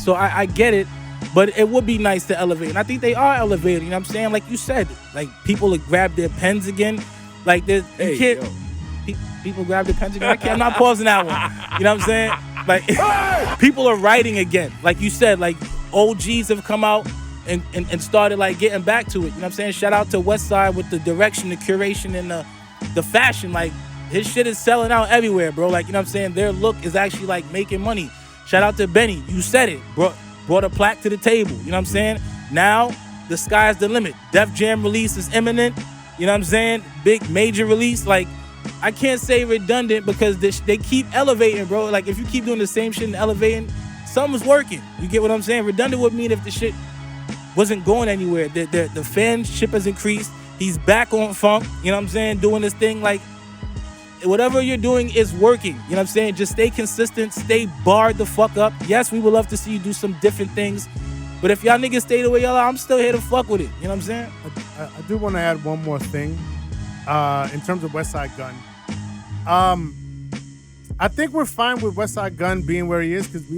So I get it, but it would be nice to elevate, and I think they are elevating. You know what I'm saying? Like you said, like people would grab their pens again. Like people grab their pens again. I'm not pausing that one. You know what I'm saying? Like people are writing again. Like you said, like OGs have come out and started like getting back to it. You know what I'm saying? Shout out to Westside with the direction, the curation, and the fashion. Like his shit is selling out everywhere, bro. Like, you know what I'm saying? Their look is actually like making money. Shout out to Benny. You said it. Brought a plaque to the table. You know what I'm saying? Now the sky's the limit. Def Jam release is imminent. You know what I'm saying? Big major release. Like, I can't say redundant because they keep elevating, bro. Like, if you keep doing the same shit and elevating, something's working. You get what I'm saying? Redundant would mean if the shit wasn't going anywhere. The fanship has increased. He's back on funk. You know what I'm saying? Doing this thing. Like, whatever you're doing is working. You know what I'm saying? Just stay consistent. Stay barred the fuck up. Yes, we would love to see you do some different things. But if y'all niggas stay the way y'all are, I'm still here to fuck with it. You know what I'm saying? I do want to add one more thing in terms of Westside Gunn. I think we're fine with Westside Gunn being where he is because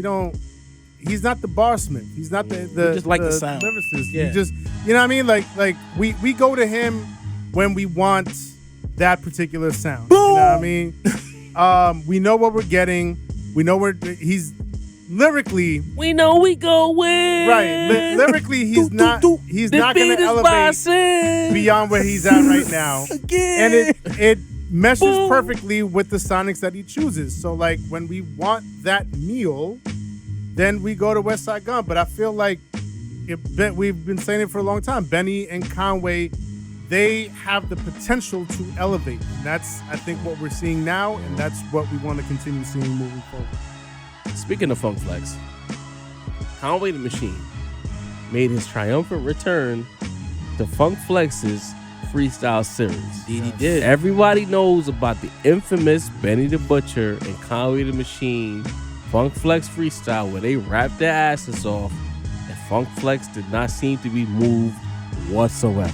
he's not the barsmith. He's not the just like the sound. lyricist. Yeah. He just, you know what I mean? Like we go to him when we want that particular sound. Boom! You know what I mean? We know what we're getting. We know he's lyrically. We know we go with. Right. Lyrically, he's not going to elevate beyond where he's at right now. And it meshes perfectly with the sonics that he chooses. So, like, when we want that meal, then we go to Westside Gunn. But I feel like we've been saying it for a long time. Benny and Conway, they have the potential to elevate. And that's, I think, what we're seeing now, and that's what we want to continue seeing moving forward. Speaking of Funk Flex, Conway the Machine made his triumphant return to Funk Flex's Freestyle series. He did. Everybody knows about the infamous Benny the Butcher and Conway the Machine Funk Flex Freestyle where they rapped their asses off and Funk Flex did not seem to be moved whatsoever.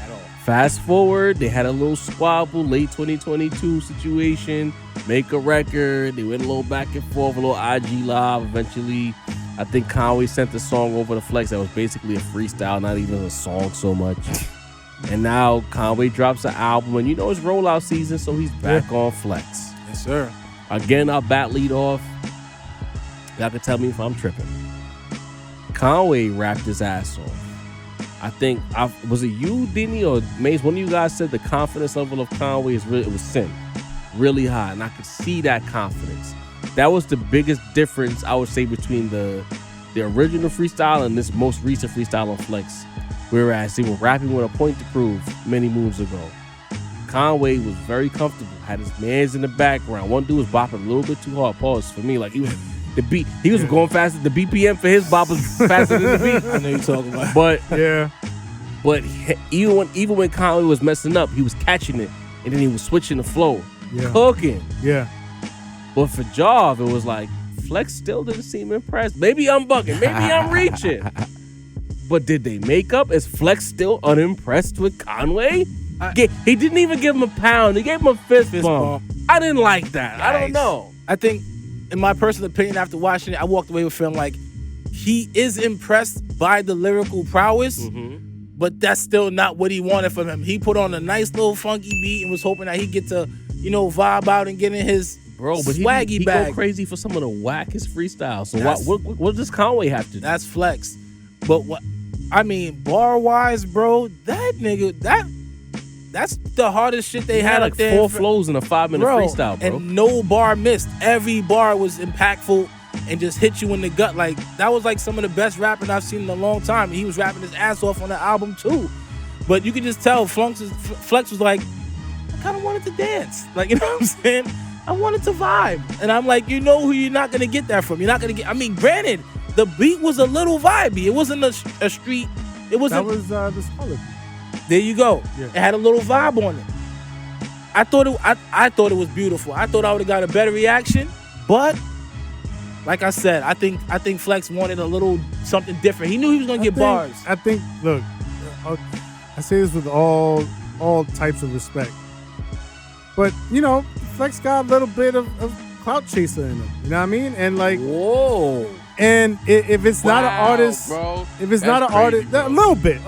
At all. Fast forward, they had a little squabble, late 2022 situation, make a record, they went a little back and forth, a little IG live. Eventually, I think Conway sent the song over to Flex that was basically a freestyle, not even a song so much. And now Conway drops an album, and you know it's rollout season, so he's back on Flex. Yes, sir. Again, I'll bat lead off. Y'all can tell me if I'm tripping. Conway rapped his ass off. I think, was it you, Diddy, or Mase? One of you guys said the confidence level of Conway it was sin, really high, and I could see that confidence. That was the biggest difference, I would say, between the original freestyle and this most recent freestyle on Flex. Whereas they were rapping with a point to prove many moves ago. Conway was very comfortable, had his mans in the background. One dude was bopping a little bit too hard, pause for me. Like he was going faster. The BPM for his bop was faster than the beat. I know you're talking about. But yeah. But even when Conway was messing up, he was catching it and then he was switching the flow. Yeah. Cooking. Yeah. But for Jav, it was like Flex still didn't seem impressed. Maybe I'm bugging, maybe I'm reaching. But did they make up? Is Flex still unimpressed with Conway? He didn't even give him a pound. He gave him a fist bump. I didn't like that. Nice. I don't know. I think, in my personal opinion, after watching it, I walked away with feeling like he is impressed by the lyrical prowess, but that's still not what he wanted from him. He put on a nice little funky beat and was hoping that he'd get to, vibe out and get in his swaggy bag. He go crazy for someone to whack his freestyle. So what does Conway have to do? That's Flex. But bar wise, bro, that nigga, that's the hardest shit they had like up there. 4 flows in a 5-minute freestyle, bro. And no bar missed. Every bar was impactful and just hit you in the gut. Like, that was like some of the best rapping I've seen in a long time. He was rapping his ass off on the album too. But you could just tell Flex was like, I kind of wanted to dance. Like, you know what I'm saying? I wanted to vibe. And I'm like, you know who you're not going to get that from. You're not going to get, granted, the beat was a little vibey. It wasn't a street. It wasn't. That was the Scarlet. There you go. Yeah. It had a little vibe on it. I thought it was beautiful. I thought I would have got a better reaction, but like I said, I think Flex wanted a little something different. He knew he was gonna get bars. I think. Look, I say this with all types of respect, but Flex got a little bit of clout chaser in him. You know what I mean? And like, whoa. And if it's not an artist, bro, if it's not an artist, a little bit.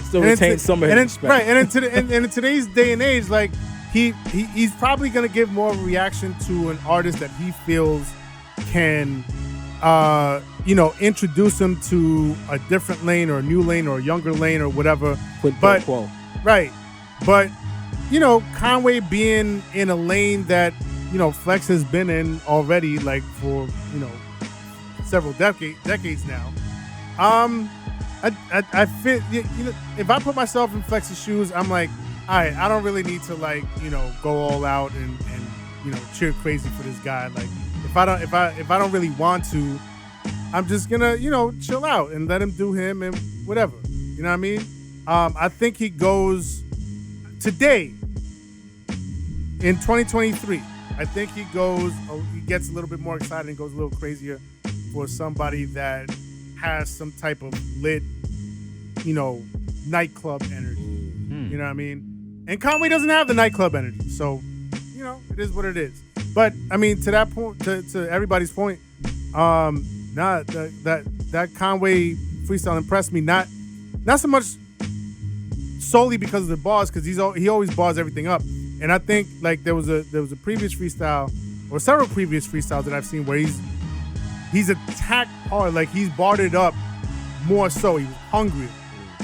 Still retain some of his respect. Right, and in today's day and age, like he's probably gonna give more of a reaction to an artist that he feels can introduce him to a different lane or a new lane or a younger lane or whatever. But Conway being in a lane that Flex has been in already, like for several decades now. I fit. If I put myself in Flex's shoes, I'm like, all right, I don't really need to go all out and cheer crazy for this guy. Like if I don't really want to, I'm just gonna chill out and let him do him and whatever. You know what I mean? I think he goes today in 2023. I think he gets a little bit more excited and goes a little crazier for somebody that has some type of lit, nightclub energy. You know what I mean? And Conway doesn't have the nightclub energy, so it is what it is. But I mean, to that point, to everybody's point, that Conway freestyle impressed me. Not so much solely because of the bars, because he always bars everything up. And I think like there was a previous freestyle or several previous freestyles that I've seen where he's attacked hard, like he's barred it up more so. He was hungry,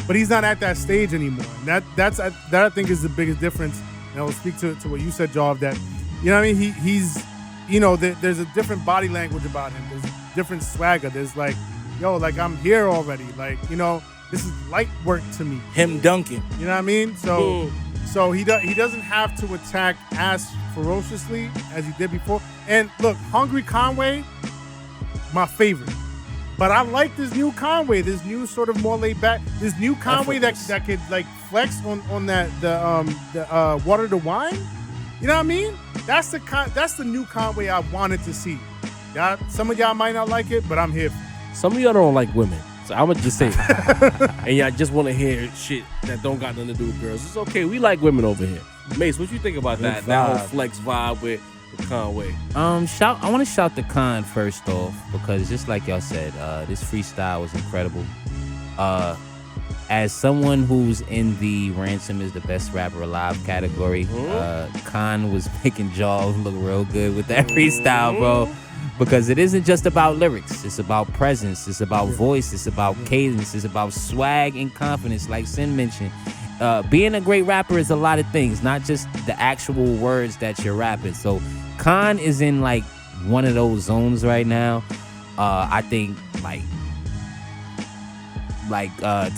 but he's not at that stage anymore. And that I think is the biggest difference. And I will speak to what you said, Jav, that what I mean. He's there's a different body language about him. There's different swagger. There's like, like I'm here already. Like this is light work to me. Him dunking. You know what I mean? So he doesn't have to attack as ferociously as he did before. And look, Hungry Conway, my favorite. But I like this new Conway, this new sort of more laid back, this new Conway that could like flex on that the water to wine. You know what I mean? That's the new Conway I wanted to see. Some of y'all might not like it, but I'm here. Some of y'all don't like women. So I'm gonna just say that. And y'all just want to hear shit that don't got nothing to do with girls. It's okay. We like women over here. Mase, what you think about that whole flex vibe with Conway? I want to shout the Con first off, because just like y'all said, this freestyle was incredible. As someone who's in the Ransom is the best rapper alive category, Con was making Jaws look real good with that freestyle, bro. Because it isn't just about lyrics. It's about presence. It's about voice. It's about cadence. It's about swag and confidence, like Sin mentioned. Being a great rapper is a lot of things, not just the actual words that you're rapping. So Con is in like one of those zones right now. I think like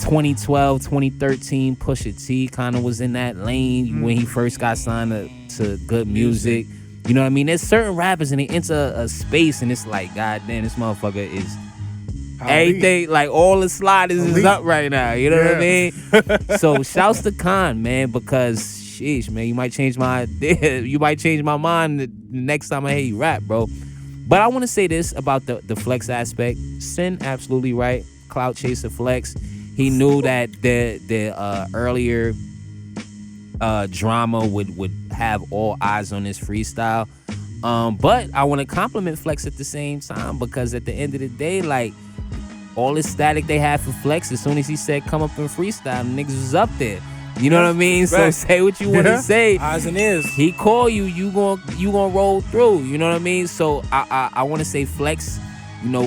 2012, 2013, Pusha T kind of was in that lane when he first got signed to Good Music. You know what I mean? There's certain rappers and they enter a space and it's like, God damn, this motherfucker is everything, like all the sliders is up right now. You know what I mean? So shouts to Con, man, because sheesh, man, you might change my idea. You might change my mind the next time I hear you rap, bro. But I want to say this about the flex aspect. Sin absolutely right. Clout chaser flex. He knew that the earlier drama would have all eyes on this freestyle. But I want to compliment Flex at the same time, because at the end of the day, like, all this static they had for Flex, as soon as he said come up and freestyle, niggas was up there. You know what I mean? So say what you want to say. Eyes and ears. He call you, you gonna roll through. You know what I mean? So I want to say Flex.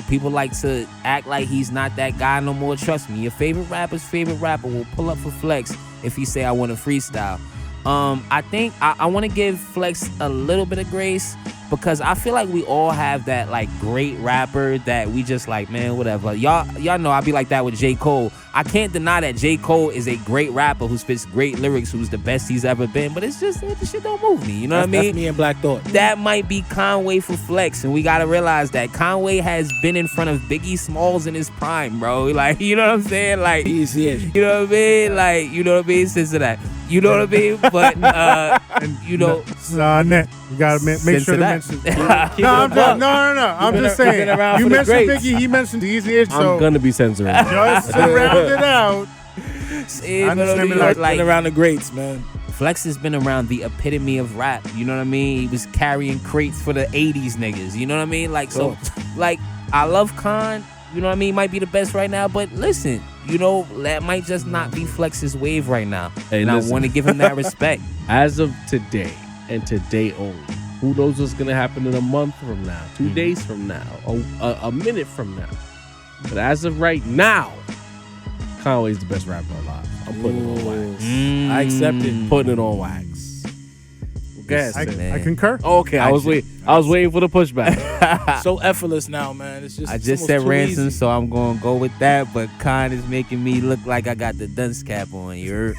People like to act like he's not that guy no more. Trust me, your favorite rapper's favorite rapper will pull up for Flex if he say I want to freestyle. I think I want to give Flex a little bit of grace, because I feel like we all have that like great rapper that we just like, man, whatever. Y'all know I be like that with J. Cole. I can't deny that J. Cole is a great rapper who spits great lyrics, who's the best he's ever been, but it's just, the shit don't move me. You know what I mean? That's me and Black Thought. That might be Conway for Flex, and we gotta realize that Conway has been in front of Biggie Smalls in his prime, bro. Like, you know what I'm saying? Like, easy. You know what I mean? Like, you know what I mean? Since of that. You know what I mean? But, you gotta make sure to mention. No. I'm just saying. You mentioned Biggie, he mentioned Easy. So I'm gonna be censoring. Just to round it out. Been around the greats, man. Flex has been around the epitome of rap. You know what I mean? He was carrying crates for the 80s niggas. You know what I mean? Like, so, like, I love Con. You know what I mean? Might be the best right now, but listen, you know, that might just not be Flex's wave right now. Hey, and listen. I want to give him that respect. As of today and today only, who knows what's gonna happen in a month from now, 2 days from now, a minute from now. But as of right now, Conway's the best rapper alive. I'm putting it on wax. I accept it. Putting it on wax. Guess. I concur. Oh, okay, I was waiting for the pushback. So effortless now, man. It's just I just said Ransom, so I'm gonna go with that. But Khan is making me look like I got the dunce cap on. You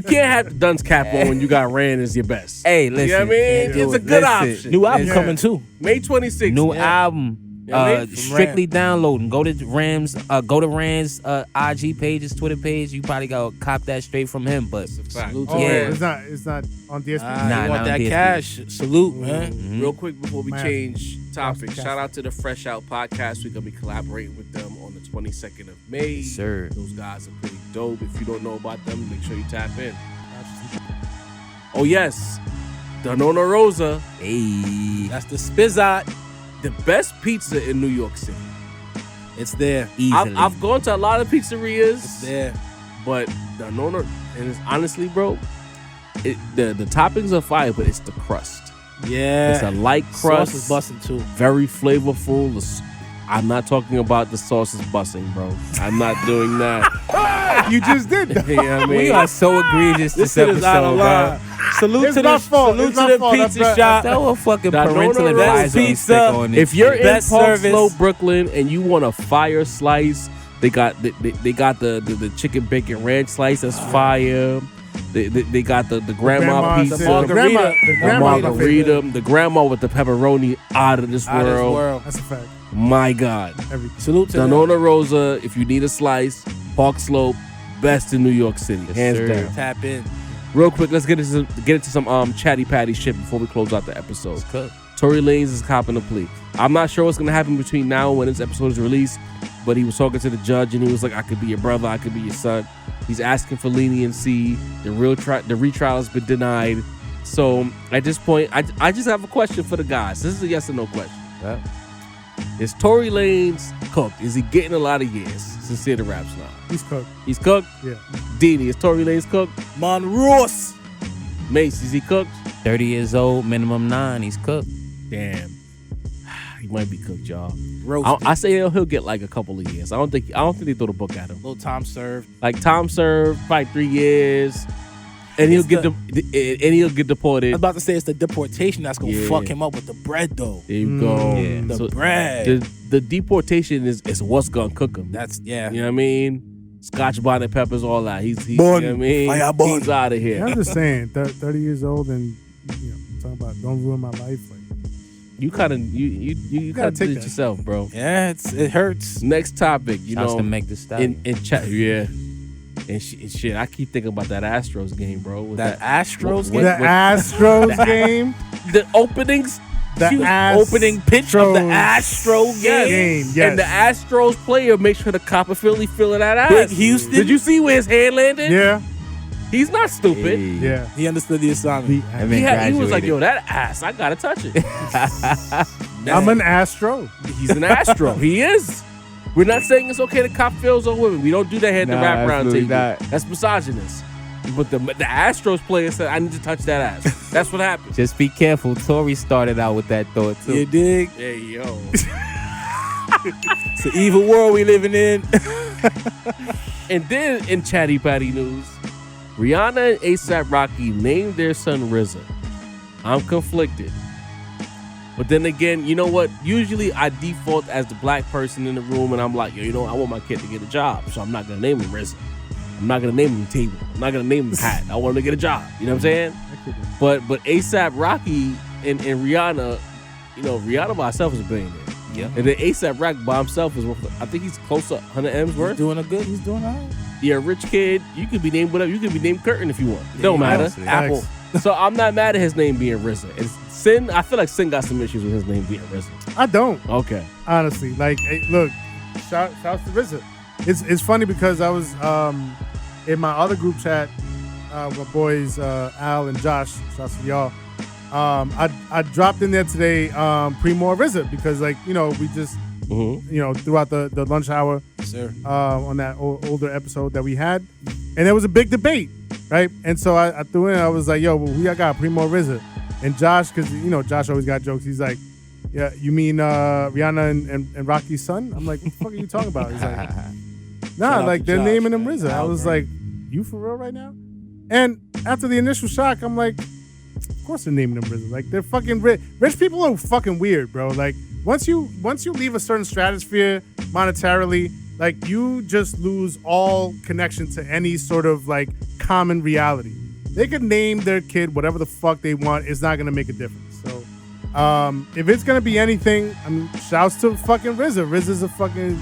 can't have the dunce cap on when you got Rand as your best. Hey, listen. You know what I mean? It's a good option. New album coming too. May 26th. New album. Yeah, Strictly downloading. Go to Rand's IG pages, Twitter page. You probably gotta cop that straight from him. But Salute Oh, to yeah. it's not on DSP. Nah, you want not that DSP. cash? Salute, man. Real quick before we Man. change topics, Awesome. shout out to the Fresh Out podcast. We're gonna be collaborating with them on the 22nd of May. Yes, sir. Those guys are pretty dope. If you don't know about them, make sure you tap in. Oh yes, Danona Rosa, Hey, That's the Spizzot. the best pizza in New York City. It's there. easily. I've gone to a lot of pizzerias. It's there. But the Nona, and it's honestly, bro, the toppings are fire, but it's the crust. Yeah. It's a light crust, Sauce is busting too. very flavorful. I'm not talking about the sauce is busting, bro. I'm not doing that. You just did that. You know what I we mean? are so egregious this Shit is out episode, of bro. line. Salute It's to my the fault. salute It's to my the fault. pizza shop. Throw a fucking That parental Nona advisory pizza. stick on this. If you're in Best Park service. Slope, Brooklyn, and you want a fire slice, they got the chicken bacon ranch slice that's fire. They got the grandma pizza, The grandma, the grandma with the pepperoni out of this Out of this world. world. That's a fact. My God. Everything. Salute to them. Danona Rosa, if you need a slice, Park Slope, best in New York City, hands sir. down. Tap in. Real quick, let's get into some chatty patty shit before we close out the episode. Tory Lanez is copping a plea. I'm not sure what's gonna happen between now and when this episode is released, but he was talking to the judge and he was like, "I could be your brother, I could be your son." He's asking for leniency. The retrial has been denied. So at this point, I just have a question for the guys. This is a yes or no question. Yeah. Is Tory Lanez cooked? Is he getting a lot of years? Sincere to Raps now. He's cooked. He's cooked? Yeah. Diddy, is Tory Lanez cooked? Monroos. Mace, is he cooked? 30 years old, minimum 9. He's cooked. Damn. He might be cooked, y'all. Roasted. I say he'll get like a couple of years. I don't think they throw the book at him. Little time served. Like Tom served probably 3 years, and he'll get deported. I was about to say it's the deportation that's gonna Yeah. fuck him up with the bread though. There you go. Yeah. The So bread. the deportation is what's gonna cook him. That's yeah. You know what I mean? Scotch bonnet peppers, all that. He's you Bun. know what I mean? Fire bun. He's out of Yeah, here. I'm just saying, 30 years old and talking about don't ruin my life. Like, You kind of you gotta kind of take did it that. yourself, bro. Yeah, it hurts. Next topic, you Shouts know, to make the stallion. in chat, yeah. And shit, I keep thinking about that Astros game, bro. With That Astros the game. Astros game. the openings, The huge opening pitch of the Astro yes. game, yes. And the Astros player makes sure the copper Philly feeling that ass. Big Houston. Did you see where his hand landed? Yeah. He's not stupid. Yeah. He understood the assignment. That man He was like, graduated. yo, that ass, I gotta touch it. I'm an Astro. He's an Astro. He is. We're not saying it's okay to cop feels on women. We don't do that here at the Nah, Rap absolutely Roundtable. not. That's misogynist. But the Astros player said, I need to touch that ass. That's what happened. Just be careful. Tory started out with that thought, too. You dig? Hey, yo. It's an evil world we living in. And then in Chatty Patty news, Rihanna and A$AP Rocky named their son RZA. I'm conflicted. But then again, you know what? Usually I default as the black person in the room and I'm like, yo, you know, I want my kid to get a job. So I'm not going to name him RZA. I'm not going to name him Table. I'm not going to name him Pat. I want him to get a job. You know what I'm saying? But A$AP Rocky and Rihanna, you know, Rihanna by herself is a billionaire. Yeah. And then A$AP Rocky by himself is worth, I think he's close to 100 M's He's worth. doing all right. You're a rich kid. You could be named whatever. You could be named Curtin if you want. It don't matter. honestly. Apple. So I'm not mad at his name being RZA. It's Sin. I feel like Sin got some issues with his name being RZA. I don't. Okay. Honestly, like, hey, look, shouts to RZA. It's funny because I was in my other group chat with boys Al and Josh. Shouts to y'all. I dropped in there today pre-more RZA because, like, you know, we just throughout the lunch hour. Sir. On that older episode that we had, and there was a big debate, right? And so I threw in. I was like, "Yo, who y'all got, Primo or RZA?" And Josh, because Josh always got jokes. He's like, "Yeah, you mean Rihanna and Rocky's son?" I'm like, "What the fuck are you talking about?" He's like, "Nah, like they're Josh, naming him man. RZA." I was like, "You for real right now?" And after the initial shock, I'm like, "Of course they're naming him RZA. Like they're fucking rich. Rich people are fucking weird, bro. Like once you leave a certain stratosphere monetarily." Like, you just lose all connection to any sort of, like, common reality. They could name their kid whatever the fuck they want. It's not going to make a difference. So, if it's going to be anything, I mean, shouts to fucking RZA. RZA's a fucking,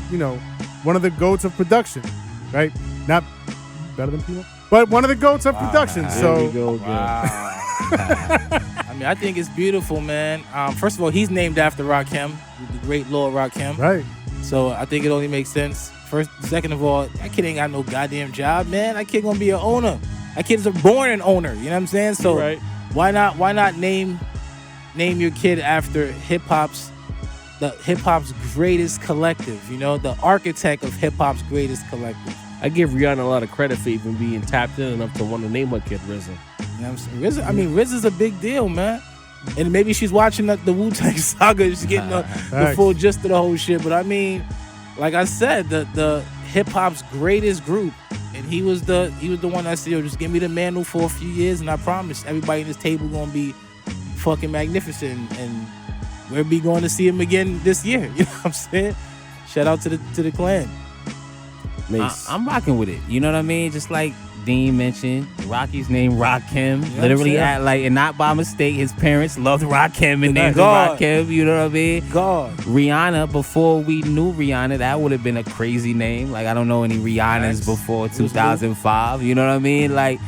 one of the goats of production, right? Not better than people, but one of the goats of production. So, There we go again. I mean, I think it's beautiful, man. First of all, he's named after Rakim, the great Lord Rakim. Right. So I think it only makes sense. Second of all, that kid ain't got no goddamn job, man. That kid gonna be an owner. That kid's born an owner. You know what I'm saying? So Right. why not name your kid after hip hop's greatest collective? The architect of hip hop's greatest collective. I give Rihanna a lot of credit for even being tapped in enough to want to name her kid RZA. You know what I'm saying? RZA's a big deal, man. And maybe she's watching the Wu-Tang Saga. She's getting the full gist of the whole shit. But I mean, like I said, the hip hop's greatest group, and he was the one that said, "Yo, just give me the mantle for a few years, and I promise everybody in this table gonna be fucking magnificent, and we'll be going to see him again this year." You know what I'm saying? Shout out to the clan. Mase. I'm rocking with it. You know what I mean? Just like Dean mentioned, Rocky's name Rakim. Yeah, Literally, I'm and not by mistake, his parents loved Rakim and named him God. Rakim. You know what I mean? God. Rihanna, before we knew Rihanna, that would have been a crazy name. Like, I don't know any Rihannas Facts. before 2005. You know what I mean? Like,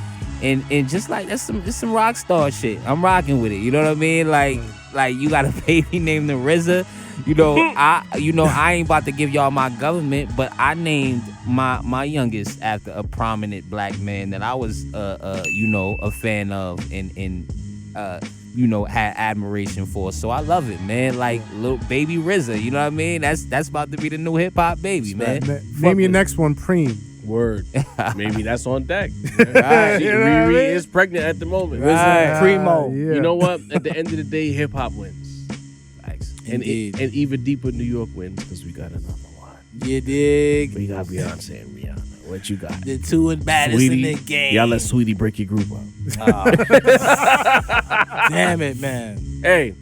and just like that's some rock star shit. I'm rocking with it. You know what I mean? Like you got a baby named the RZA. I ain't about to give y'all my government, but I named my youngest after a prominent black man that I was a fan of and had admiration for. So I love it, man. Like little baby RZA, you know what I mean? That's about to be the new hip hop baby, man. Name your next one, Preem. Word. Maybe that's on deck. Right. See, You know what I Riri mean? is pregnant at the moment. Right. Primo. Yeah. You know what? At the end of the day, hip hop wins. And Indeed. and even deeper, New York wins because we got another one. You dig? We got Beyonce and Rihanna. What you got? The two and baddest Sweetie, in the game. y'all let Sweetie break your group up. Damn it, man. Hey,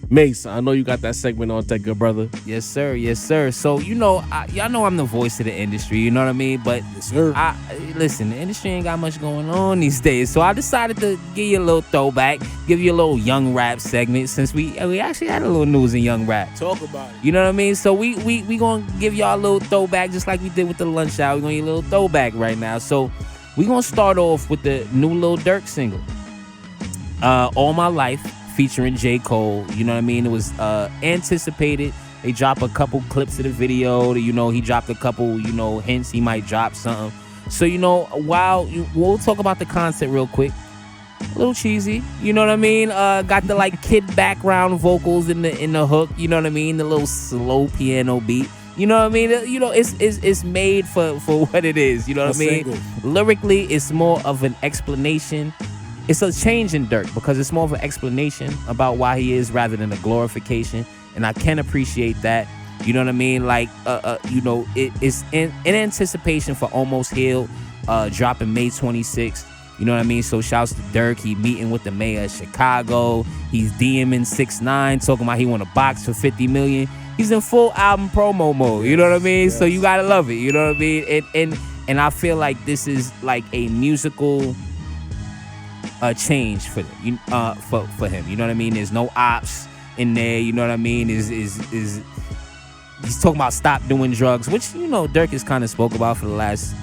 Mase, I know you got that segment on deck, good brother. Yes, sir. Yes, sir. So, y'all know I'm the voice of the industry, you know what I mean? But Yes, sir. listen, the industry ain't got much going on these days. So I decided to give you a little throwback, give you a little young rap segment since we actually had a little news in young rap. Talk about it. You know what I mean? So we gonna give y'all a little throwback just like we did with the lunch hour. We're gonna get a little throwback right now. So we gonna start off with the new Lil Durk single. All My Life, featuring J. Cole. You know what I mean? It was anticipated. They dropped a couple clips of the video. He dropped a couple, hints he might drop something. So, we'll talk about the concept real quick. A little cheesy, you know what I mean? Got the like kid background vocals in the hook, you know what I mean? The little slow piano beat. You know what I mean? It's made for what it is, you know what I mean? Single. Lyrically, it's more of an explanation. It's a change in Durk because it's more of an explanation about why he is rather than a glorification. And I can appreciate that. You know what I mean? Like, it's in anticipation for Almost Healed dropping May 26th. You know what I mean? So shouts to Durk. He meeting with the mayor of Chicago. He's DMing 6ix9ine, talking about he want a box for $50 million. He's in full album promo mode. You know what I mean? Yes. So you gotta love it. You know what I mean? And I feel like this is like a musical change for him. For him. You know what I mean? There's no ops in there. You know what I mean? He's talking about stop doing drugs, which Durk has kind of spoke about for the last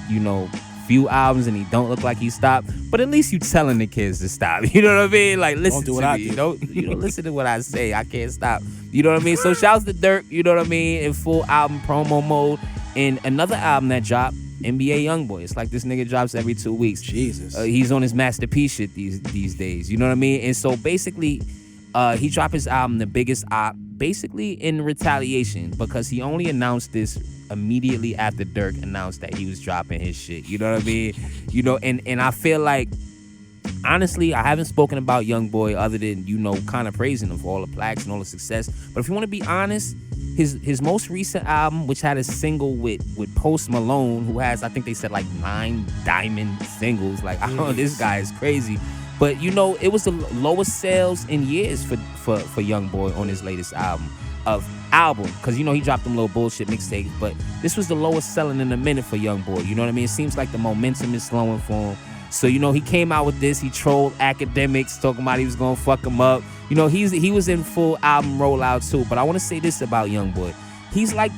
few albums, and he don't look like he stopped. But at least you telling the kids to stop. You know what I mean? Like, listen Don't do to what I me. do. Don't listen to what I say. I can't stop. You know what I mean? So shouts to Durk. You know what I mean? In full album promo mode. And another album that dropped, NBA Youngboy. It's like this nigga drops every 2 weeks. Jesus. He's on his masterpiece shit these days. You know what I mean? And so basically, he dropped his album, The Biggest Op, basically in retaliation because he only announced this immediately after Dirk announced that he was dropping his shit. You know what I mean? You know, and I feel like, honestly, I haven't spoken about YoungBoy other than, you know, kind of praising him for all the plaques and all the success. But if you want to be honest, his most recent album, which had a single with Post Malone, who has, I think they said, like 9 diamond singles. Like, I don't know, this guy is crazy. But, you know, it was the lowest sales in years for YoungBoy on his latest album. Because, you know, he dropped them little bullshit mixtapes. But this was the lowest selling in a minute for YoungBoy. You know what I mean? It seems like the momentum is slowing for him. So, you know, he came out with this. He trolled academics, talking about he was going to fuck him up. You know, he was in full album rollout, too. But I want to say this about YoungBoy. He's like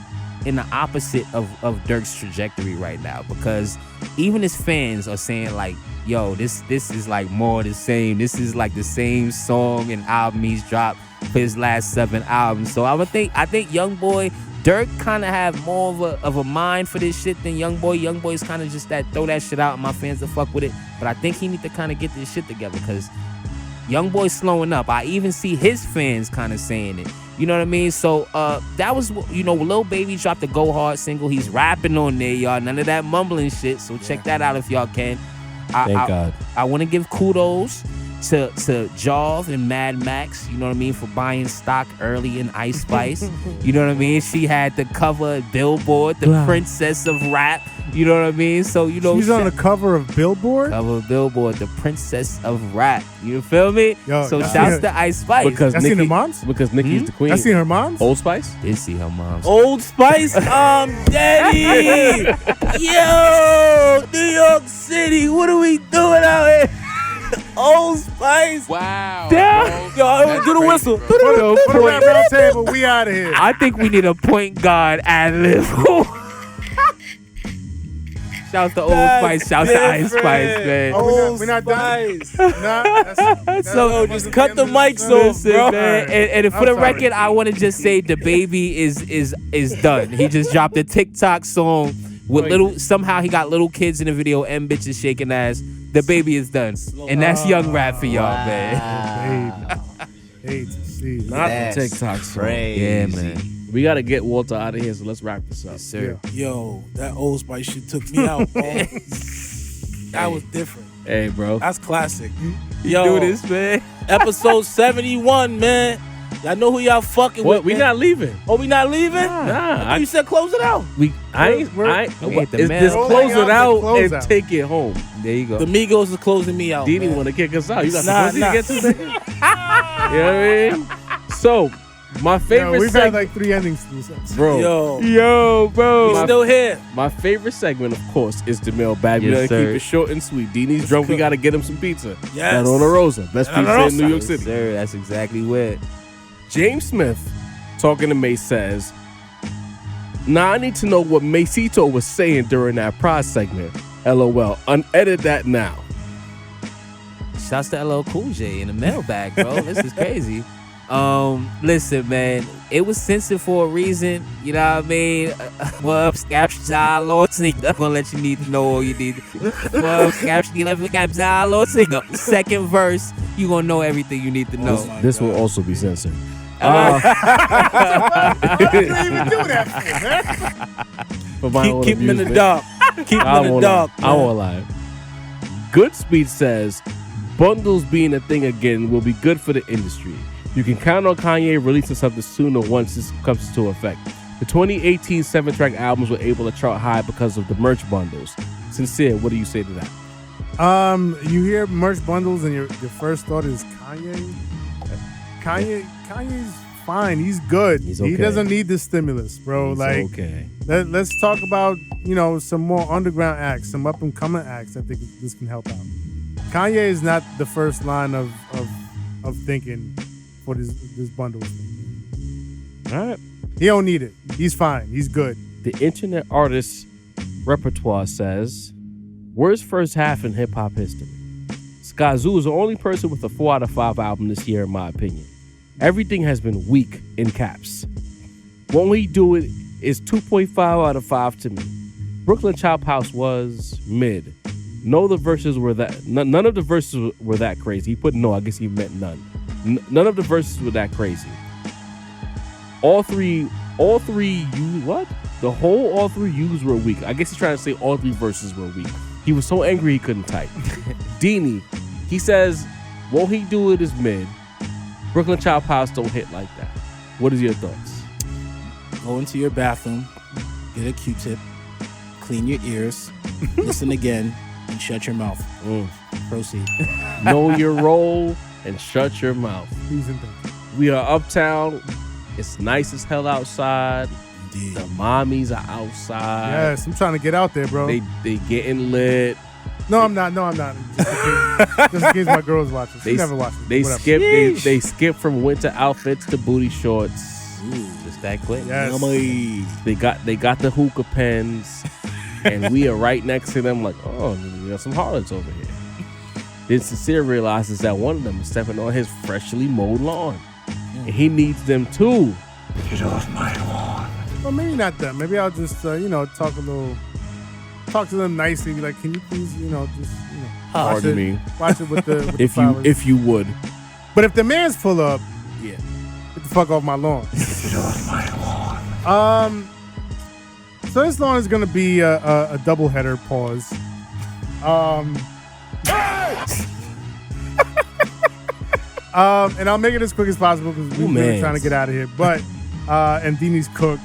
in the opposite of Dirk's trajectory right now. Because even his fans are saying, like, yo, this is like more the same. This is like the same song and album he's dropped for his last 7 albums. So I think YoungBoy, Dirk kind of have more of a mind for this shit than YoungBoy. YoungBoy's kind of just that throw that shit out and my fans will fuck with it. But I think he need to kind of get this shit together because YoungBoy's slowing up. I even see his fans kind of saying it. You know what I mean? So that was, you know, Lil Baby dropped the Go Hard single. He's rapping on there, y'all. None of that mumbling shit. So check that out if y'all can. Thank God. I want to give kudos to Jov and Mad Max, you know what I mean, for buying stock early in Ice Spice. You know what I mean? She had the cover Billboard, the princess of rap. You know what I mean? So, you know, she's on the cover of Billboard? Cover of Billboard, the princess of rap. You feel me? Yo, so shouts to Ice Spice. Because seen her moms? Because Nicki's the queen. I seen her moms? Old Spice? Did see her moms. Old Spice, daddy. Yo, New York City, what are we doing out here? Old Spice. Wow. Damn. Yo, do the whistle. Put a rap round table. We out of here. I think we need a point guard ad-lib. Shouts to Old Spice. Shouts to Ice Spice, man. Oh, we're not done. Nah, so just cut the mics off, bro. Man. And for the record, I want to just say the baby is done. He just dropped a TikTok song with somehow he got little kids in the video and bitches shaking ass. The baby is done. And that's young rap for y'all, man. Hate to see. Not the TikTok song. Yeah, man. We got to get Walter out of here, so let's wrap this up. Yes, sir. Yo, that Old Spice shit took me out, bro. That was different. Hey, bro. That's classic. Yo, Do this, man. episode 71, man. Y'all know who y'all fucking What? with, We man. not leaving. Oh, we not leaving? Nah. You said close it out. It's the man. just close it out Close and out. take it home. There you go. The Migos is closing me out, Diddy man. want to kick us out. You got Nah, some pussy nah. to get to, nigga? You know what I mean? So, my favorite We've had segment, like 3 endings to this episode. bro. Yo, bro. We still here. My favorite segment, of course, is the mailbag. We Yes, gotta sir. keep it short and sweet. Dini's drunk. We gotta get him some pizza. Yes. That on a Rosa. Best That on pizza a in New York Yes, City. sir. That's exactly what. James Smith, talking to Mase, says, "Now I need to know what Masito was saying during that prize segment. LOL. Unedit that now." Shouts to LL Cool J in the mailbag, bro. This is crazy. Listen, man, it was censored for a reason. You know what I mean? Well, I'm gonna let you need to know all you need. Second verse, you gonna know everything you need to know. This will also be censored. What did you even do that for, man? Keep him in the dark. Keep him in the dark. I won't lie. Goodspeed says, bundles being a thing again will be good for the industry. You can count on Kanye releasing something sooner once this comes into effect. The 2018 7-track albums were able to chart high because of the merch bundles. Sincere, what do you say to that? You hear merch bundles and your first thought is Kanye? Kanye's fine. He's good. He's He okay. doesn't need the stimulus, bro. It's like, okay. let's talk about, some more underground acts, some up and coming acts. I think this can help out. Kanye is not the first line of thinking for this bundle thing. All right. He don't need it. He's fine. He's good. The Internet Artist Repertoire says, worst first half in hip-hop history. Skyzoo is the only person with a 4 out of 5 album this year, in my opinion. Everything has been weak in caps. Won't we do it is 2.5 out of 5 to me. Brooklyn Chop House was mid. None of the verses were that crazy. He put no, I guess he meant none. None of the verses were that crazy. all three U's were weak. I guess he's trying to say all three verses were weak. He was so angry he couldn't type. Dini, he says, won't he do it as mid? Brooklyn Child Pies don't hit like that. What is your thoughts? Go into your bathroom, get a Q-tip, clean your ears, listen again, and shut your mouth. Proceed. Know your role and shut your mouth. We are uptown. It's nice as hell outside. Indeed. The mommies are outside. Yes, I'm trying to get out there, bro. They getting lit. No, I'm not. Just in case my girls watch this. She never watches. They skip from winter outfits to booty shorts. Just that quick. Yes. They got the hookah pens, and we are right next to them. Like, oh, you got some harlots over here. Then Sincere realizes that one of them is stepping on his freshly mowed lawn, and he needs them too. Get off my lawn. Well, maybe not them. Maybe I'll just talk to them nicely. Be like, can you please, watch it with the if flowers. if you would. But if the man's pull up, Yeah. get the fuck off my lawn. Get off my lawn. So this lawn is gonna be a double header. Pause. And I'll make it as quick as possible because we're really trying to get out of here. But and Dini's cooked.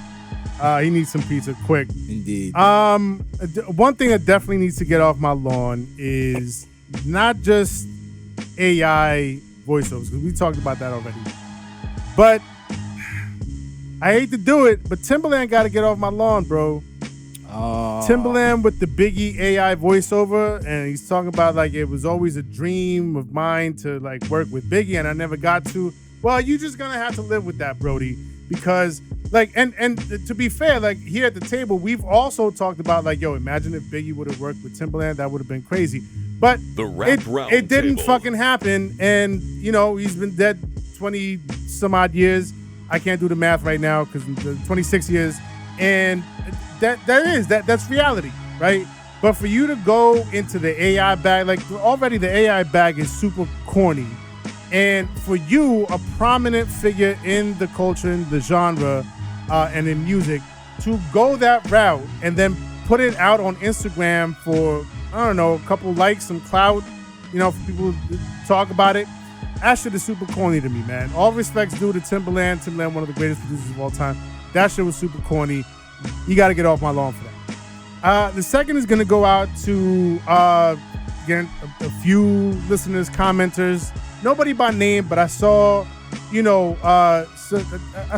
He needs some pizza quick. Indeed. One thing that definitely needs to get off my lawn is not just AI voiceovers, because we talked about that already. But I hate to do it, but Timbaland got to get off my lawn, bro. Timbaland with the Biggie AI voiceover, and he's talking about like it was always a dream of mine to like work with Biggie, and I never got to. Well, you just gonna have to live with that, Brody, because like and to be fair, like here at the table, we've also talked about like, yo, imagine if Biggie would have worked with Timbaland, that would have been crazy. But it didn't fucking happen, and he's been dead 20 some odd years. I can't do the math right now because 26 years, and that's reality, right? But for you to go into the AI bag, like already the AI bag is super corny, and for you, a prominent figure in the culture, in the genre, and in music, to go that route and then put it out on Instagram for, I don't know, a couple likes, some clout, for people to talk about it. That shit is super corny to me, man. All respects due to Timbaland. Timbaland, one of the greatest producers of all time. That shit was super corny. You got to get off my lawn for that. The second is going to go out to, again, a few listeners, commenters. Nobody by name, but I saw, I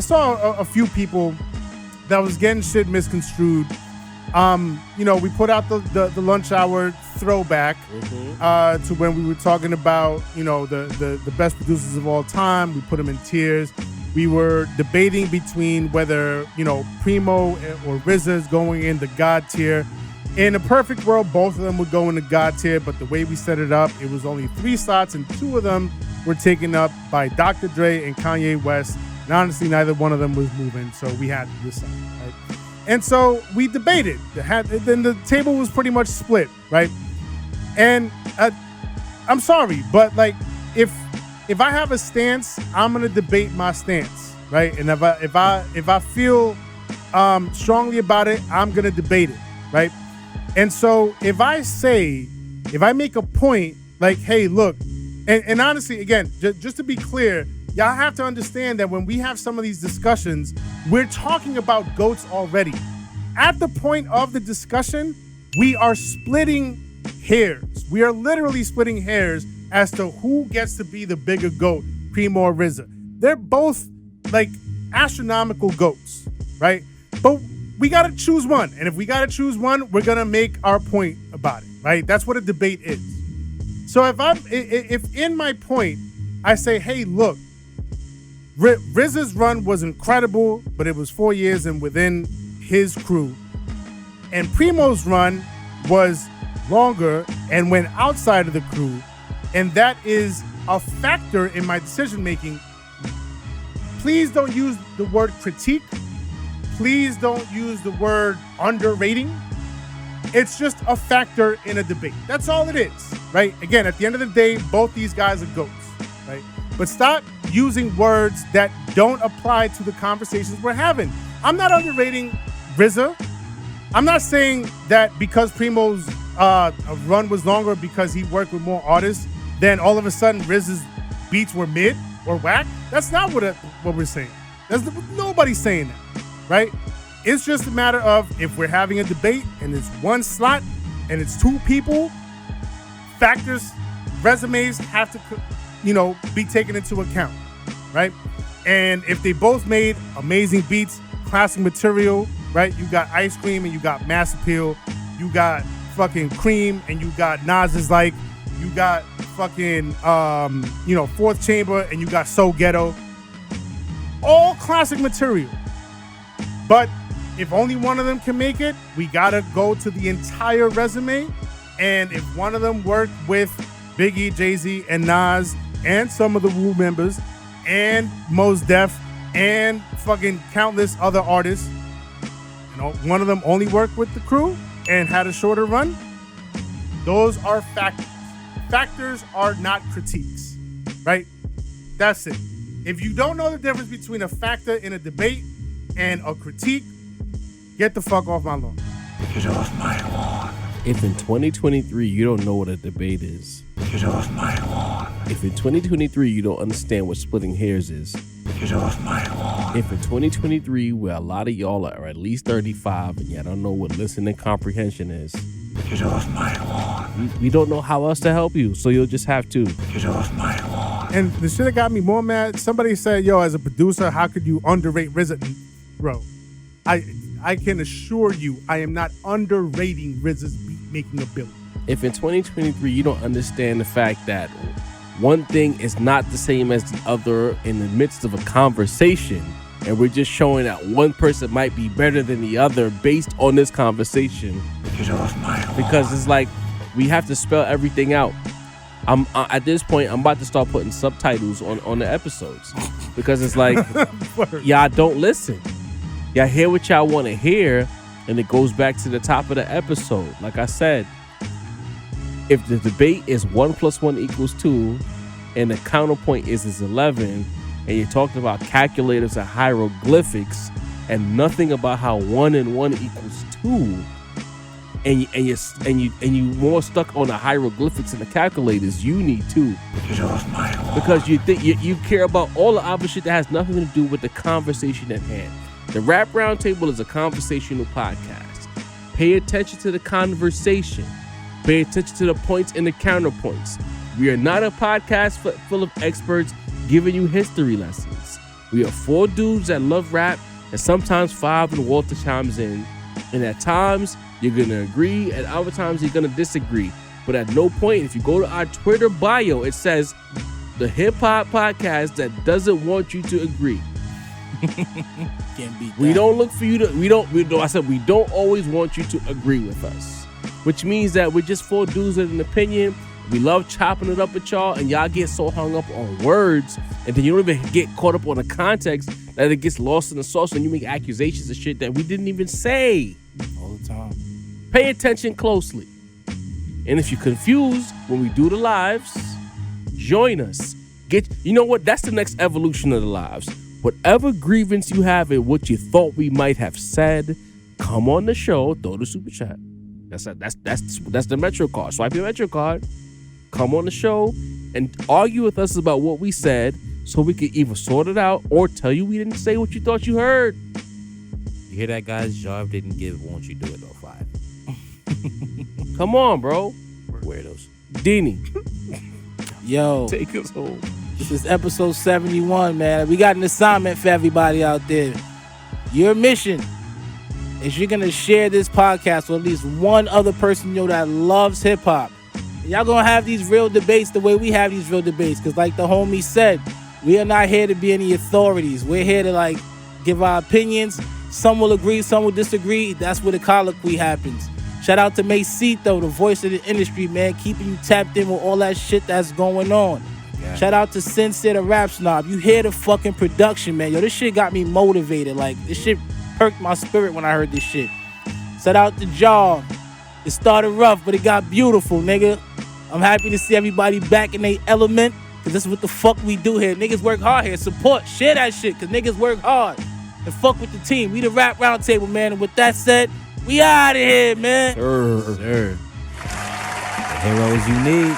saw a few people that was getting shit misconstrued. We put out the lunch hour throwback to when we were talking about, the best producers of all time. We put them in tiers. We were debating between whether, Primo or RZA is going in the God tier. In a perfect world, both of them would go in the God tier, but the way we set it up, it was only 3 slots, and 2 of them were taken up by Dr. Dre and Kanye West. And honestly, neither one of them was moving, so we had to decide, right? And so we debated. Then the table was pretty much split, right? And I'm sorry, but like, if I have a stance, I'm gonna debate my stance, right? And if I feel strongly about it, I'm gonna debate it, right? And so if I make a point like, hey, look, and honestly, again, just to be clear, y'all have to understand that when we have some of these discussions, we're talking about GOATs already. At the point of the discussion, we are splitting hairs. We are literally splitting hairs as to who gets to be the bigger GOAT, Primo or RZA. They're both like astronomical GOATs, right? But we gotta choose one. And if we gotta choose one, we're gonna make our point about it, right? That's what a debate is. So if in my point, I say, hey, look, RZA's run was incredible, but it was 4 years and within his crew. And Primo's run was longer and went outside of the crew. And that is a factor in my decision making. Please don't use the word critique. Please don't use the word underrating. It's just a factor in a debate. That's all it is, right? Again, at the end of the day, both these guys are GOATs, right? but stop using words that don't apply to the conversations we're having. I'm not underrating RZA. I'm not saying that because Primo's run was longer because he worked with more artists, then all of a sudden RZA's beats were mid or whack. That's not what we're saying. Nobody's saying that, right? It's just a matter of if we're having a debate and it's one slot and it's two people, factors, resumes have to, be taken into account, right? And if they both made amazing beats, classic material, right? You got Ice Cream and you got Mass Appeal. You got fucking Cream and you got Nas's Like. You got fucking, Fourth Chamber and you got So Ghetto. All classic material. But if only one of them can make it, we gotta go to the entire resume. And if one of them worked with Biggie, Jay-Z, and Nas, and some of the Wu members, and Mos Def, and fucking countless other artists, one of them only worked with the crew and had a shorter run, those are factors. Factors are not critiques, right? That's it. If you don't know the difference between a factor in a debate and a critique, get the fuck off my lawn. Get off my lawn. If in 2023 you don't know what a debate is, Get off my lawn. if in 2023 you don't understand what splitting hairs is, Get off my lawn. if in 2023 where a lot of y'all are at least 35 and y'all don't know what listening comprehension is, Get off my lawn. we don't know how else to help you, so you'll just have to. Get off my lawn. And the shit that got me more mad, somebody said, yo, as a producer, how could you underrate RZA? Bro, I can assure you I am not underrating RZA's beat-making ability. If in 2023 you don't understand the fact that one thing is not the same as the other in the midst of a conversation, and we're just showing that one person might be better than the other based on this conversation, Get off my lawn. because it's like we have to spell everything out. At this point, I'm about to start putting subtitles on the episodes because it's like y'all don't listen. Y'all hear what y'all want to hear, and it goes back to the top of the episode. Like I said, if the debate is 1 + 1 = 2, and the counterpoint is 11, and you're talking about calculators and hieroglyphics, and nothing about how 1 and 1 = 2, and you more stuck on the hieroglyphics and the calculators, you need to. Get off my lawn. Because you think you care about all the other shit that has nothing to do with the conversation at hand. The Rap Roundtable is a conversational podcast. Pay attention to the conversation. Pay attention to the points and the counterpoints. We are not a podcast full of experts giving you history lessons. We are 4 dudes that love rap, and sometimes 5 and Walter chimes in. And at times, you're going to agree, and other times you're going to disagree. But at no point, if you go to our Twitter bio, it says, the hip-hop podcast that doesn't want you to agree. Can't beat that. We don't look for you to, we don't always want you to agree with us. Which means that we're just 4 dudes with an opinion. We love chopping it up with y'all, and y'all get so hung up on words, and then you don't even get caught up on the context that it gets lost in the sauce, and you make accusations of shit that we didn't even say. All the time. Pay attention closely. And if you're confused when we do the lives, join us. You know what? That's the next evolution of the lives. Whatever grievance you have and what you thought we might have said, come on the show, throw the super chat. That's the Metro card. Swipe your Metro card. Come on the show and argue with us about what we said so we can either sort it out or tell you we didn't say what you thought you heard. You hear that, guys? Jarv didn't give Won't You Do It no 5. Come on, bro. Weirdos. Dini, Yo, take us home. this is episode 71, man. We got an assignment for everybody out there. Your mission is you're going to share this podcast with at least one other person you know that loves hip-hop. Y'all going to have these real debates the way we have these real debates. Because like the homie said, we are not here to be any authorities. We're here to give our opinions. Some will agree, some will disagree. That's where the colloquy happens. Shout out to Mase, the voice of the industry, man, keeping you tapped in with all that shit that's going on. Yeah. Shout out to Sensei, the rap snob. You hear the fucking production, man. Yo, this shit got me motivated. This shit perked my spirit when I heard this shit. Shout out to Jaw. It started rough, but it got beautiful, nigga. I'm happy to see everybody back in their element. Cause this is what the fuck we do here. Niggas work hard here. Support, share that shit. Cause niggas work hard and fuck with the team. We the Rap Roundtable, man. And with that said, we out of here, man. Sir. The heroes you need.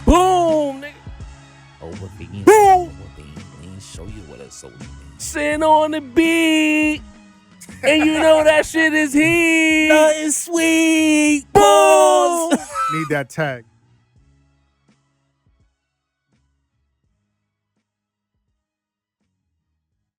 Boom, nigga. Boom. Show you what a soldier is. Sitting on the beat. And you know that shit is heat. Nothing sweet. Boom. Need that tag.